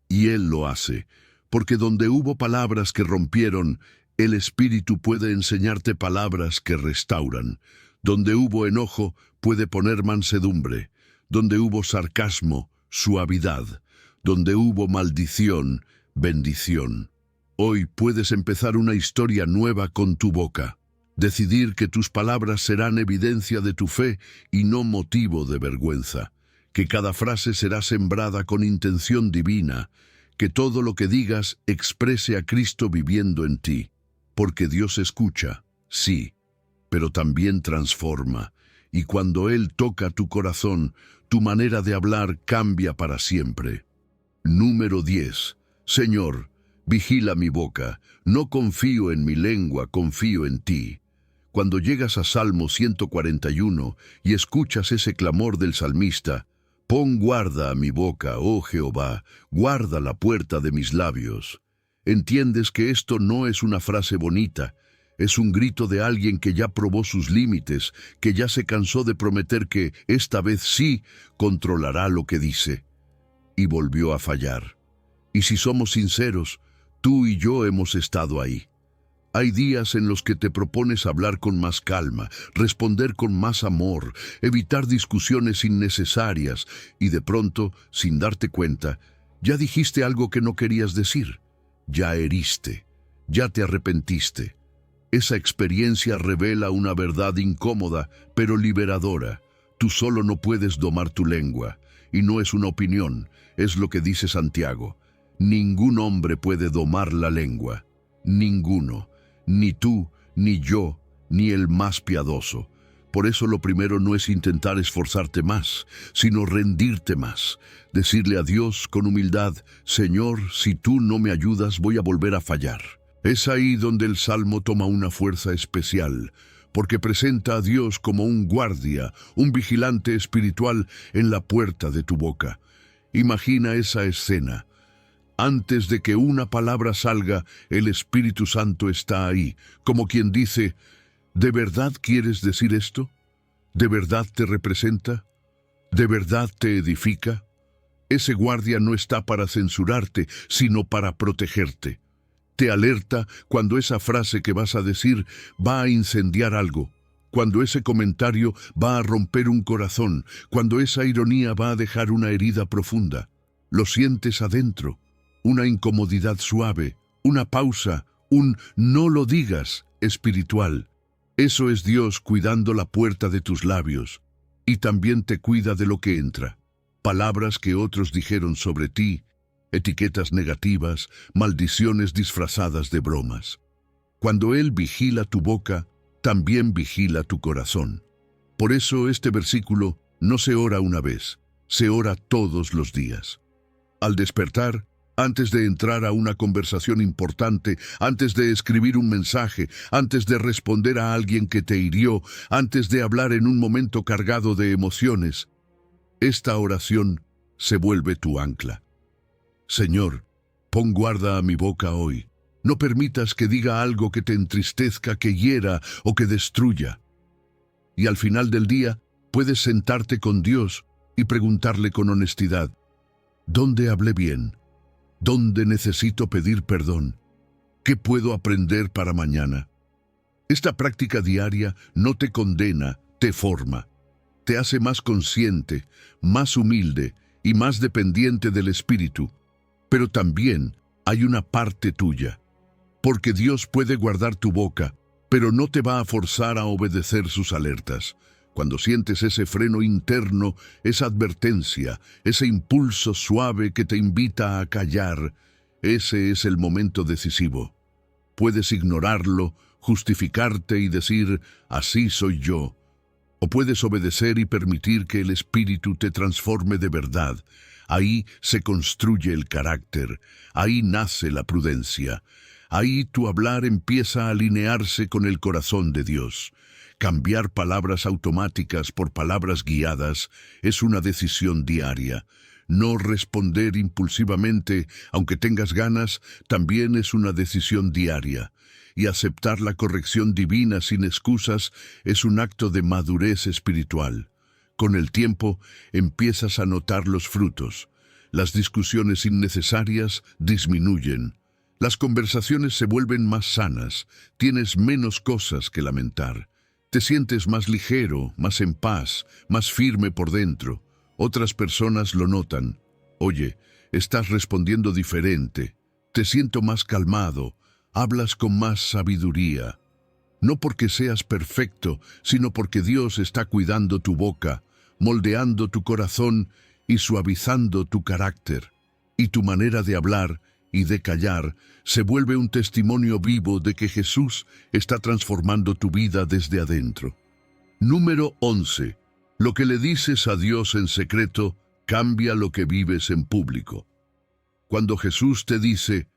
Y Él lo hace, porque donde hubo palabras que rompieron, el Espíritu puede enseñarte palabras que restauran. Donde hubo enojo, puede poner mansedumbre. Donde hubo sarcasmo, suavidad. Donde hubo maldición, bendición. Hoy puedes empezar una historia nueva con tu boca. Decidir que tus palabras serán evidencia de tu fe y no motivo de vergüenza. Que cada frase será sembrada con intención divina. Que todo lo que digas exprese a Cristo viviendo en ti. Porque Dios escucha, sí, pero también transforma. Y cuando Él toca tu corazón, tu manera de hablar cambia para siempre. Número 10. Señor, vigila mi boca. No confío en mi lengua, confío en ti. Cuando llegas a Salmo 141 y escuchas ese clamor del salmista: pon guarda a mi boca, oh Jehová, guarda la puerta de mis labios. Entiendes que esto no es una frase bonita, es un grito de alguien que ya probó sus límites, que ya se cansó de prometer que esta vez sí controlará lo que dice. Y volvió a fallar. Y si somos sinceros, tú y yo hemos estado ahí. Hay días en los que te propones hablar con más calma, responder con más amor, evitar discusiones innecesarias, y de pronto, sin darte cuenta, ya dijiste algo que no querías decir. Ya heriste, ya te arrepentiste. Esa experiencia revela una verdad incómoda, pero liberadora. Tú solo no puedes domar tu lengua, y no es una opinión, es lo que dice Santiago. Ningún hombre puede domar la lengua. Ninguno. Ni tú, ni yo, ni el más piadoso. Por eso lo primero no es intentar esforzarte más, sino rendirte más. Decirle a Dios con humildad: Señor, si tú no me ayudas, voy a volver a fallar. Es ahí donde el Salmo toma una fuerza especial, porque presenta a Dios como un guardia, un vigilante espiritual en la puerta de tu boca. Imagina esa escena. Antes de que una palabra salga, el Espíritu Santo está ahí, como quien dice: ¿de verdad quieres decir esto? ¿De verdad te representa? ¿De verdad te edifica? Ese guardia no está para censurarte, sino para protegerte. Te alerta cuando esa frase que vas a decir va a incendiar algo, cuando ese comentario va a romper un corazón, cuando esa ironía va a dejar una herida profunda. Lo sientes adentro, una incomodidad suave, una pausa, un no lo digas espiritual. Eso es Dios cuidando la puerta de tus labios, y también te cuida de lo que entra. Palabras que otros dijeron sobre ti, etiquetas negativas, maldiciones disfrazadas de bromas. Cuando Él vigila tu boca, también vigila tu corazón. Por eso este versículo no se ora una vez, se ora todos los días. Al despertar, antes de entrar a una conversación importante, antes de escribir un mensaje, antes de responder a alguien que te hirió, antes de hablar en un momento cargado de emociones, esta oración se vuelve tu ancla. Señor, pon guarda a mi boca hoy. No permitas que diga algo que te entristezca, que hiera o que destruya. Y al final del día, puedes sentarte con Dios y preguntarle con honestidad: ¿dónde hablé bien? ¿Dónde necesito pedir perdón? ¿Qué puedo aprender para mañana? Esta práctica diaria no te condena, te forma. Te hace más consciente, más humilde y más dependiente del Espíritu. Pero también hay una parte tuya. Porque Dios puede guardar tu boca, pero no te va a forzar a obedecer sus alertas. Cuando sientes ese freno interno, esa advertencia, ese impulso suave que te invita a callar, ese es el momento decisivo. Puedes ignorarlo, justificarte y decir, así soy yo. O puedes obedecer y permitir que el Espíritu te transforme de verdad. Ahí se construye el carácter, ahí nace la prudencia. Ahí tu hablar empieza a alinearse con el corazón de Dios. Cambiar palabras automáticas por palabras guiadas es una decisión diaria. No responder impulsivamente, aunque tengas ganas, también es una decisión diaria. Y aceptar la corrección divina sin excusas es un acto de madurez espiritual. Con el tiempo empiezas a notar los frutos. Las discusiones innecesarias disminuyen. Las conversaciones se vuelven más sanas, tienes menos cosas que lamentar. Te sientes más ligero, más en paz, más firme por dentro. Otras personas lo notan. Oye, estás respondiendo diferente. Te siento más calmado, hablas con más sabiduría. No porque seas perfecto, sino porque Dios está cuidando tu boca, moldeando tu corazón y suavizando tu carácter. Y tu manera de hablar y de callar se vuelve un testimonio vivo de que Jesús está transformando tu vida desde adentro. Número 11. Lo que le dices a Dios en secreto cambia lo que vives en público. Cuando Jesús te dice,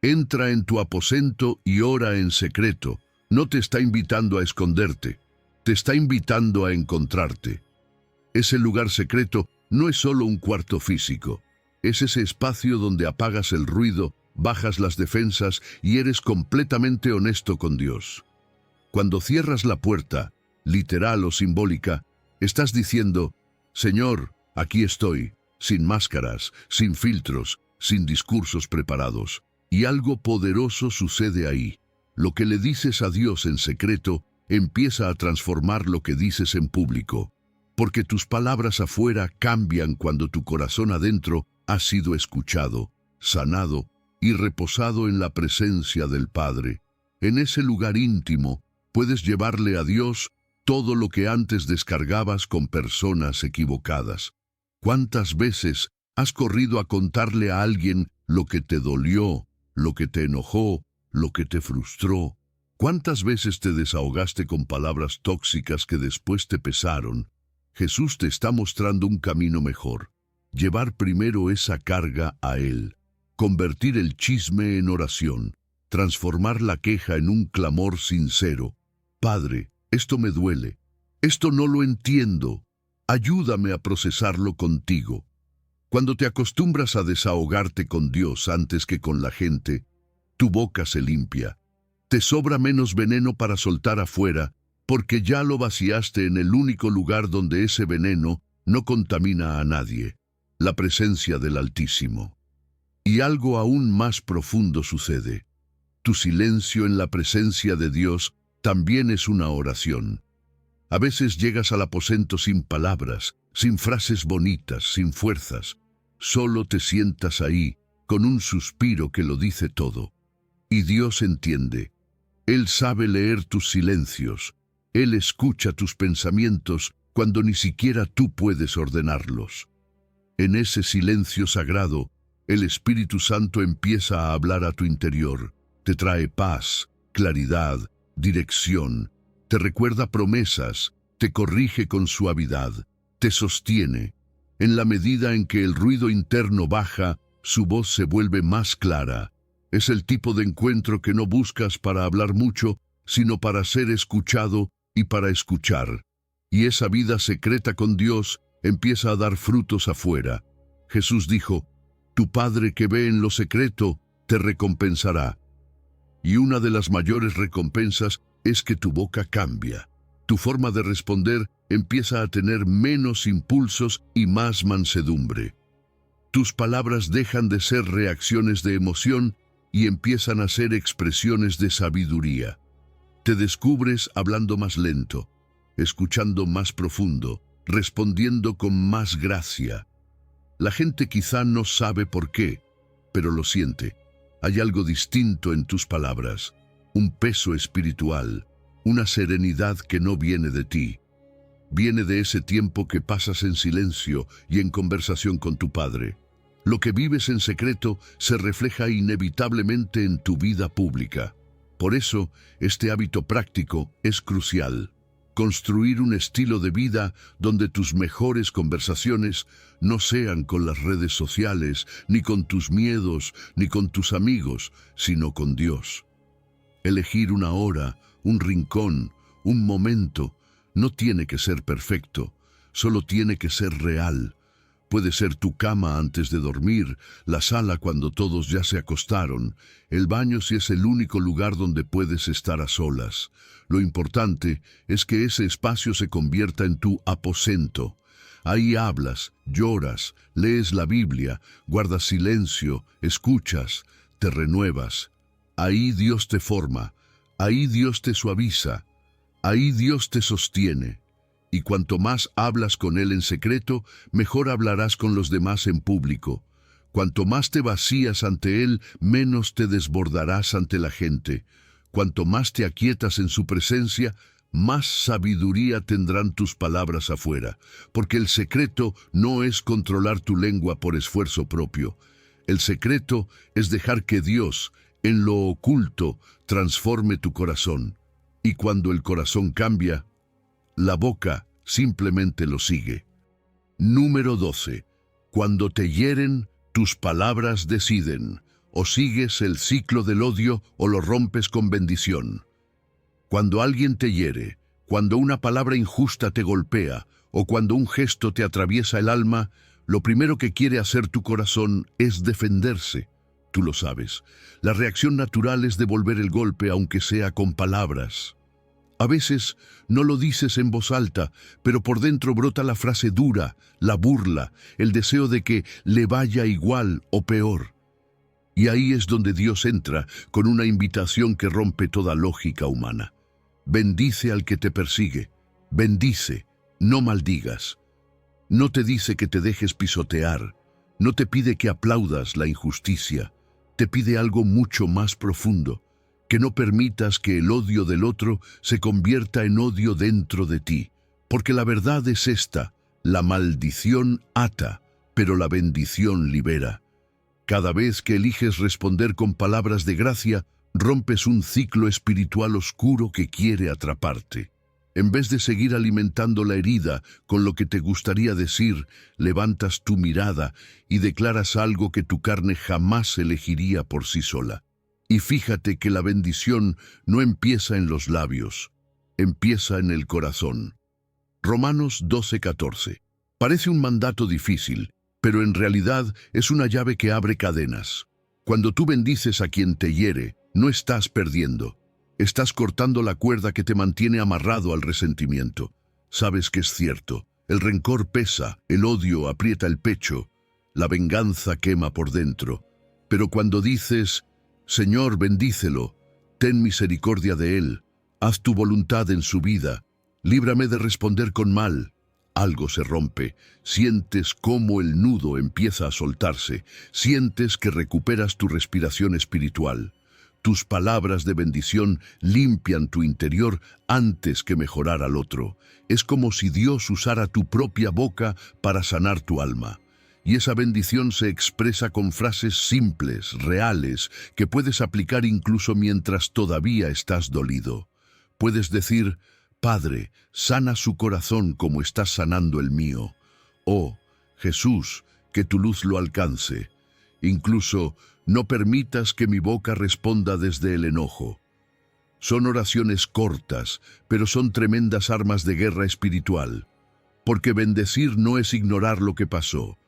entra en tu aposento y ora en secreto, no te está invitando a esconderte, te está invitando a encontrarte. Ese lugar secreto no es solo un cuarto físico. Es ese espacio donde apagas el ruido, bajas las defensas y eres completamente honesto con Dios. Cuando cierras la puerta, literal o simbólica, estás diciendo, Señor, aquí estoy, sin máscaras, sin filtros, sin discursos preparados. Y algo poderoso sucede ahí. Lo que le dices a Dios en secreto empieza a transformar lo que dices en público. Porque tus palabras afuera cambian cuando tu corazón adentro ha sido escuchado, sanado y reposado en la presencia del Padre. En ese lugar íntimo puedes llevarle a Dios todo lo que antes descargabas con personas equivocadas. ¿Cuántas veces has corrido a contarle a alguien lo que te dolió, lo que te enojó, lo que te frustró? ¿Cuántas veces te desahogaste con palabras tóxicas que después te pesaron? Jesús te está mostrando un camino mejor. Llevar primero esa carga a Él. Convertir el chisme en oración. Transformar la queja en un clamor sincero. Padre, esto me duele. Esto no lo entiendo. Ayúdame a procesarlo contigo. Cuando te acostumbras a desahogarte con Dios antes que con la gente, tu boca se limpia. Te sobra menos veneno para soltar afuera, porque ya lo vaciaste en el único lugar donde ese veneno no contamina a nadie, la presencia del Altísimo. Y algo aún más profundo sucede. Tu silencio en la presencia de Dios también es una oración. A veces llegas al aposento sin palabras, sin frases bonitas, sin fuerzas. Solo te sientas ahí, con un suspiro que lo dice todo. Y Dios entiende. Él sabe leer tus silencios. Él escucha tus pensamientos cuando ni siquiera tú puedes ordenarlos. En ese silencio sagrado, el Espíritu Santo empieza a hablar a tu interior. Te trae paz, claridad, dirección. Te recuerda promesas, te corrige con suavidad, te sostiene. En la medida en que el ruido interno baja, su voz se vuelve más clara. Es el tipo de encuentro que no buscas para hablar mucho, sino para ser escuchado y para escuchar. Y esa vida secreta con Dios empieza a dar frutos afuera. Jesús dijo, tu Padre que ve en lo secreto te recompensará. Y una de las mayores recompensas es que tu boca cambia. Tu forma de responder empieza a tener menos impulsos y más mansedumbre. Tus palabras dejan de ser reacciones de emoción y empiezan a ser expresiones de sabiduría. Te descubres hablando más lento, escuchando más profundo, respondiendo con más gracia. La gente quizá no sabe por qué, pero lo siente. Hay algo distinto en tus palabras, un peso espiritual, una serenidad que no viene de ti. Viene de ese tiempo que pasas en silencio y en conversación con tu Padre. Lo que vives en secreto se refleja inevitablemente en tu vida pública. Por eso, este hábito práctico es crucial. Construir un estilo de vida donde tus mejores conversaciones no sean con las redes sociales, ni con tus miedos, ni con tus amigos, sino con Dios. Elegir una hora, un rincón, un momento, no tiene que ser perfecto, solo tiene que ser real. Puede ser tu cama antes de dormir, la sala cuando todos ya se acostaron, el baño si es el único lugar donde puedes estar a solas. Lo importante es que ese espacio se convierta en tu aposento. Ahí hablas, lloras, lees la Biblia, guardas silencio, escuchas, te renuevas. Ahí Dios te forma, ahí Dios te suaviza, ahí Dios te sostiene. Y cuanto más hablas con Él en secreto, mejor hablarás con los demás en público. Cuanto más te vacías ante Él, menos te desbordarás ante la gente. Cuanto más te aquietas en su presencia, más sabiduría tendrán tus palabras afuera. Porque el secreto no es controlar tu lengua por esfuerzo propio. El secreto es dejar que Dios, en lo oculto, transforme tu corazón. Y cuando el corazón cambia, la boca simplemente lo sigue. Número 12. Cuando te hieren, tus palabras deciden. O sigues el ciclo del odio o lo rompes con bendición. Cuando alguien te hiere, cuando una palabra injusta te golpea o cuando un gesto te atraviesa el alma, lo primero que quiere hacer tu corazón es defenderse. Tú lo sabes. La reacción natural es devolver el golpe aunque sea con palabras. A veces no lo dices en voz alta, pero por dentro brota la frase dura, la burla, el deseo de que le vaya igual o peor. Y ahí es donde Dios entra con una invitación que rompe toda lógica humana. Bendice al que te persigue, bendice, no maldigas. No te dice que te dejes pisotear, no te pide que aplaudas la injusticia, te pide algo mucho más profundo, que no permitas que el odio del otro se convierta en odio dentro de ti. Porque la verdad es esta, la maldición ata, pero la bendición libera. Cada vez que eliges responder con palabras de gracia, rompes un ciclo espiritual oscuro que quiere atraparte. En vez de seguir alimentando la herida con lo que te gustaría decir, levantas tu mirada y declaras algo que tu carne jamás elegiría por sí sola. Y fíjate que la bendición no empieza en los labios, empieza en el corazón. Romanos 12:14. Parece un mandato difícil, pero en realidad es una llave que abre cadenas. Cuando tú bendices a quien te hiere, no estás perdiendo. Estás cortando la cuerda que te mantiene amarrado al resentimiento. Sabes que es cierto, el rencor pesa, el odio aprieta el pecho, la venganza quema por dentro. Pero cuando dices, Señor, bendícelo, ten misericordia de él, haz tu voluntad en su vida, líbrame de responder con mal. Algo se rompe, sientes cómo el nudo empieza a soltarse, sientes que recuperas tu respiración espiritual. Tus palabras de bendición limpian tu interior antes que mejorar al otro. Es como si Dios usara tu propia boca para sanar tu alma. Y esa bendición se expresa con frases simples, reales, que puedes aplicar incluso mientras todavía estás dolido. Puedes decir, Padre, sana su corazón como estás sanando el mío. Oh, Jesús, que tu luz lo alcance. Incluso, no permitas que mi boca responda desde el enojo. Son oraciones cortas, pero son tremendas armas de guerra espiritual. Porque bendecir no es ignorar lo que pasó.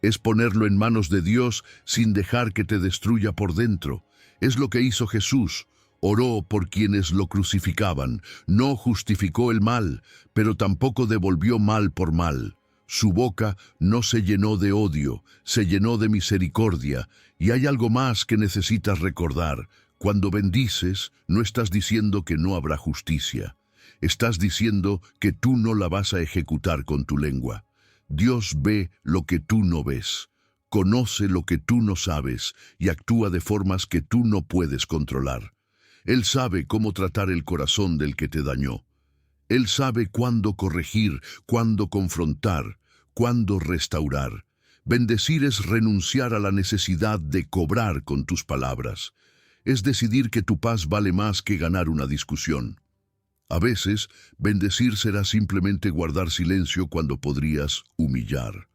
Es ponerlo en manos de Dios sin dejar que te destruya por dentro. Es lo que hizo Jesús. Oró por quienes lo crucificaban. No justificó el mal, pero tampoco devolvió mal por mal. Su boca no se llenó de odio, se llenó de misericordia. Y hay algo más que necesitas recordar. Cuando bendices, no estás diciendo que no habrá justicia. Estás diciendo que tú no la vas a ejecutar con tu lengua. Dios ve lo que tú no ves, conoce lo que tú no sabes y actúa de formas que tú no puedes controlar. Él sabe cómo tratar el corazón del que te dañó. Él sabe cuándo corregir, cuándo confrontar, cuándo restaurar. Bendecir es renunciar a la necesidad de cobrar con tus palabras. Es decidir que tu paz vale más que ganar una discusión. A veces, bendecir será simplemente guardar silencio cuando podrías humillar.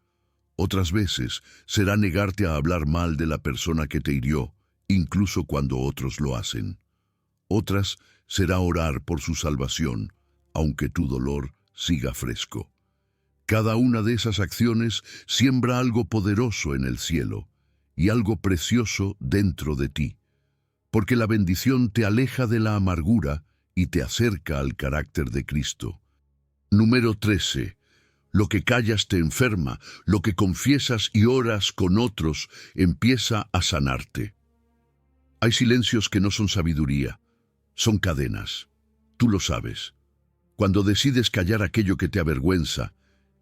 Otras veces, será negarte a hablar mal de la persona que te hirió, incluso cuando otros lo hacen. Otras, será orar por su salvación, aunque tu dolor siga fresco. Cada una de esas acciones siembra algo poderoso en el cielo y algo precioso dentro de ti, porque la bendición te aleja de la amargura y te acerca al carácter de Cristo. Número 13. Lo que callas te enferma, lo que confiesas y oras con otros empieza a sanarte. Hay silencios que no son sabiduría, son cadenas. Tú lo sabes. Cuando decides callar aquello que te avergüenza,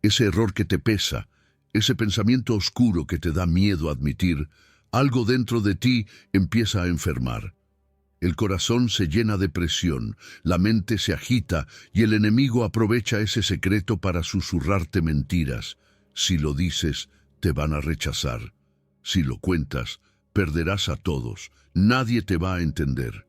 ese error que te pesa, ese pensamiento oscuro que te da miedo admitir, algo dentro de ti empieza a enfermar. El corazón se llena de presión, la mente se agita y el enemigo aprovecha ese secreto para susurrarte mentiras. Si lo dices, te van a rechazar. Si lo cuentas, perderás a todos. Nadie te va a entender.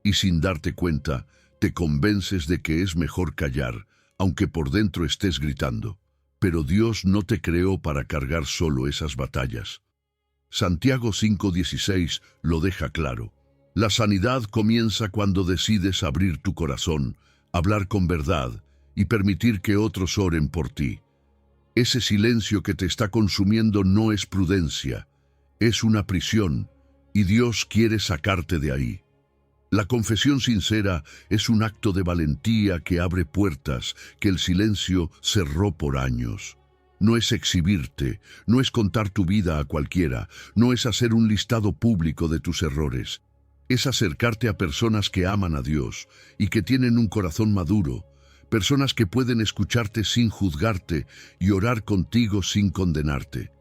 Y sin darte cuenta, te convences de que es mejor callar, aunque por dentro estés gritando. Pero Dios no te creó para cargar solo esas batallas. Santiago 5:16 lo deja claro. La sanidad comienza cuando decides abrir tu corazón, hablar con verdad y permitir que otros oren por ti. Ese silencio que te está consumiendo no es prudencia, es una prisión, y Dios quiere sacarte de ahí. La confesión sincera es un acto de valentía que abre puertas que el silencio cerró por años. No es exhibirte, no es contar tu vida a cualquiera, no es hacer un listado público de tus errores. Es acercarte a personas que aman a Dios y que tienen un corazón maduro, personas que pueden escucharte sin juzgarte y orar contigo sin condenarte.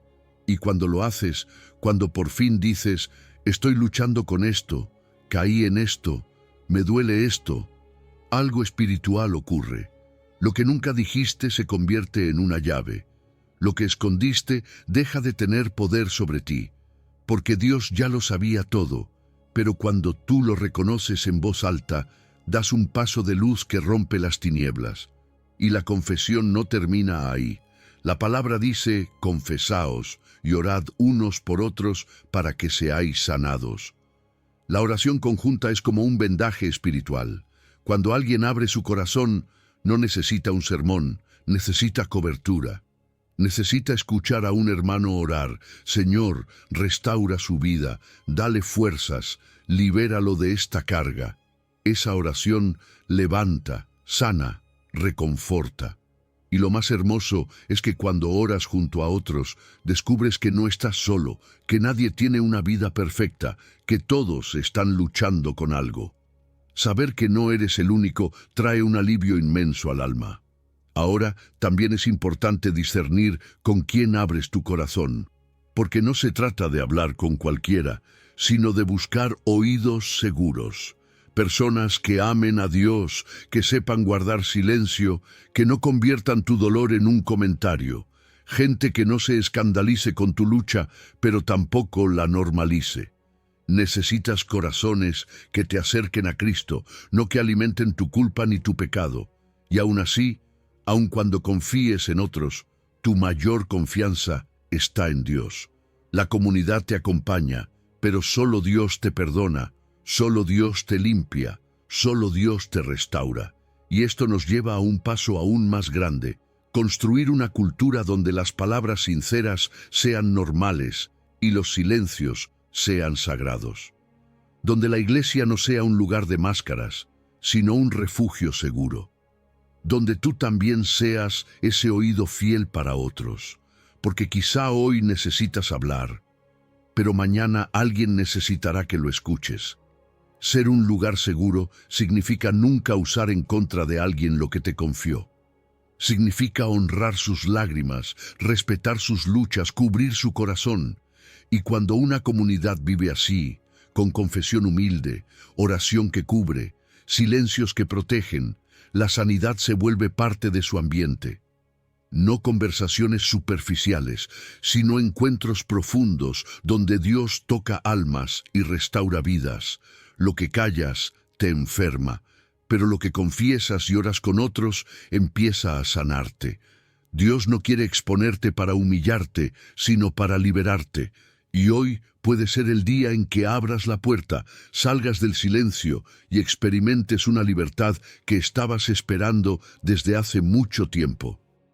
Y cuando lo haces, cuando por fin dices, estoy luchando con esto, caí en esto, me duele esto, algo espiritual ocurre. Lo que nunca dijiste se convierte en una llave. Lo que escondiste deja de tener poder sobre ti, porque Dios ya lo sabía todo, pero cuando tú lo reconoces en voz alta, das un paso de luz que rompe las tinieblas. Y la confesión no termina ahí. La palabra dice, confesaos y orad unos por otros para que seáis sanados. La oración conjunta es como un vendaje espiritual. Cuando alguien abre su corazón, no necesita un sermón, necesita cobertura. Necesita escuchar a un hermano orar, Señor, restaura su vida, dale fuerzas, libéralo de esta carga. Esa oración levanta, sana, reconforta. Y lo más hermoso es que cuando oras junto a otros, descubres que no estás solo, que nadie tiene una vida perfecta, que todos están luchando con algo. Saber que no eres el único trae un alivio inmenso al alma. Ahora también es importante discernir con quién abres tu corazón, porque no se trata de hablar con cualquiera, sino de buscar oídos seguros. Personas que amen a Dios, que sepan guardar silencio, que no conviertan tu dolor en un comentario. Gente que no se escandalice con tu lucha, pero tampoco la normalice. Necesitas corazones que te acerquen a Cristo, no que alimenten tu culpa ni tu pecado. Y aún así, aun cuando confíes en otros, tu mayor confianza está en Dios. La comunidad te acompaña, pero solo Dios te perdona. Solo Dios te limpia, solo Dios te restaura. Y esto nos lleva a un paso aún más grande, construir una cultura donde las palabras sinceras sean normales y los silencios sean sagrados. Donde la iglesia no sea un lugar de máscaras, sino un refugio seguro. donde tú también seas ese oído fiel para otros, porque quizá hoy necesitas hablar, pero mañana alguien necesitará que lo escuches. Ser un lugar seguro significa nunca usar en contra de alguien lo que te confió. Significa honrar sus lágrimas, respetar sus luchas, cubrir su corazón. Y cuando una comunidad vive así, con confesión humilde, oración que cubre, silencios que protegen, la sanidad se vuelve parte de su ambiente. No conversaciones superficiales, sino encuentros profundos donde Dios toca almas y restaura vidas. Lo que callas te enferma, pero lo que confiesas y oras con otros empieza a sanarte. Dios no quiere exponerte para humillarte, sino para liberarte. Y hoy puede ser el día en que abras la puerta, salgas del silencio y experimentes una libertad que estabas esperando desde hace mucho tiempo.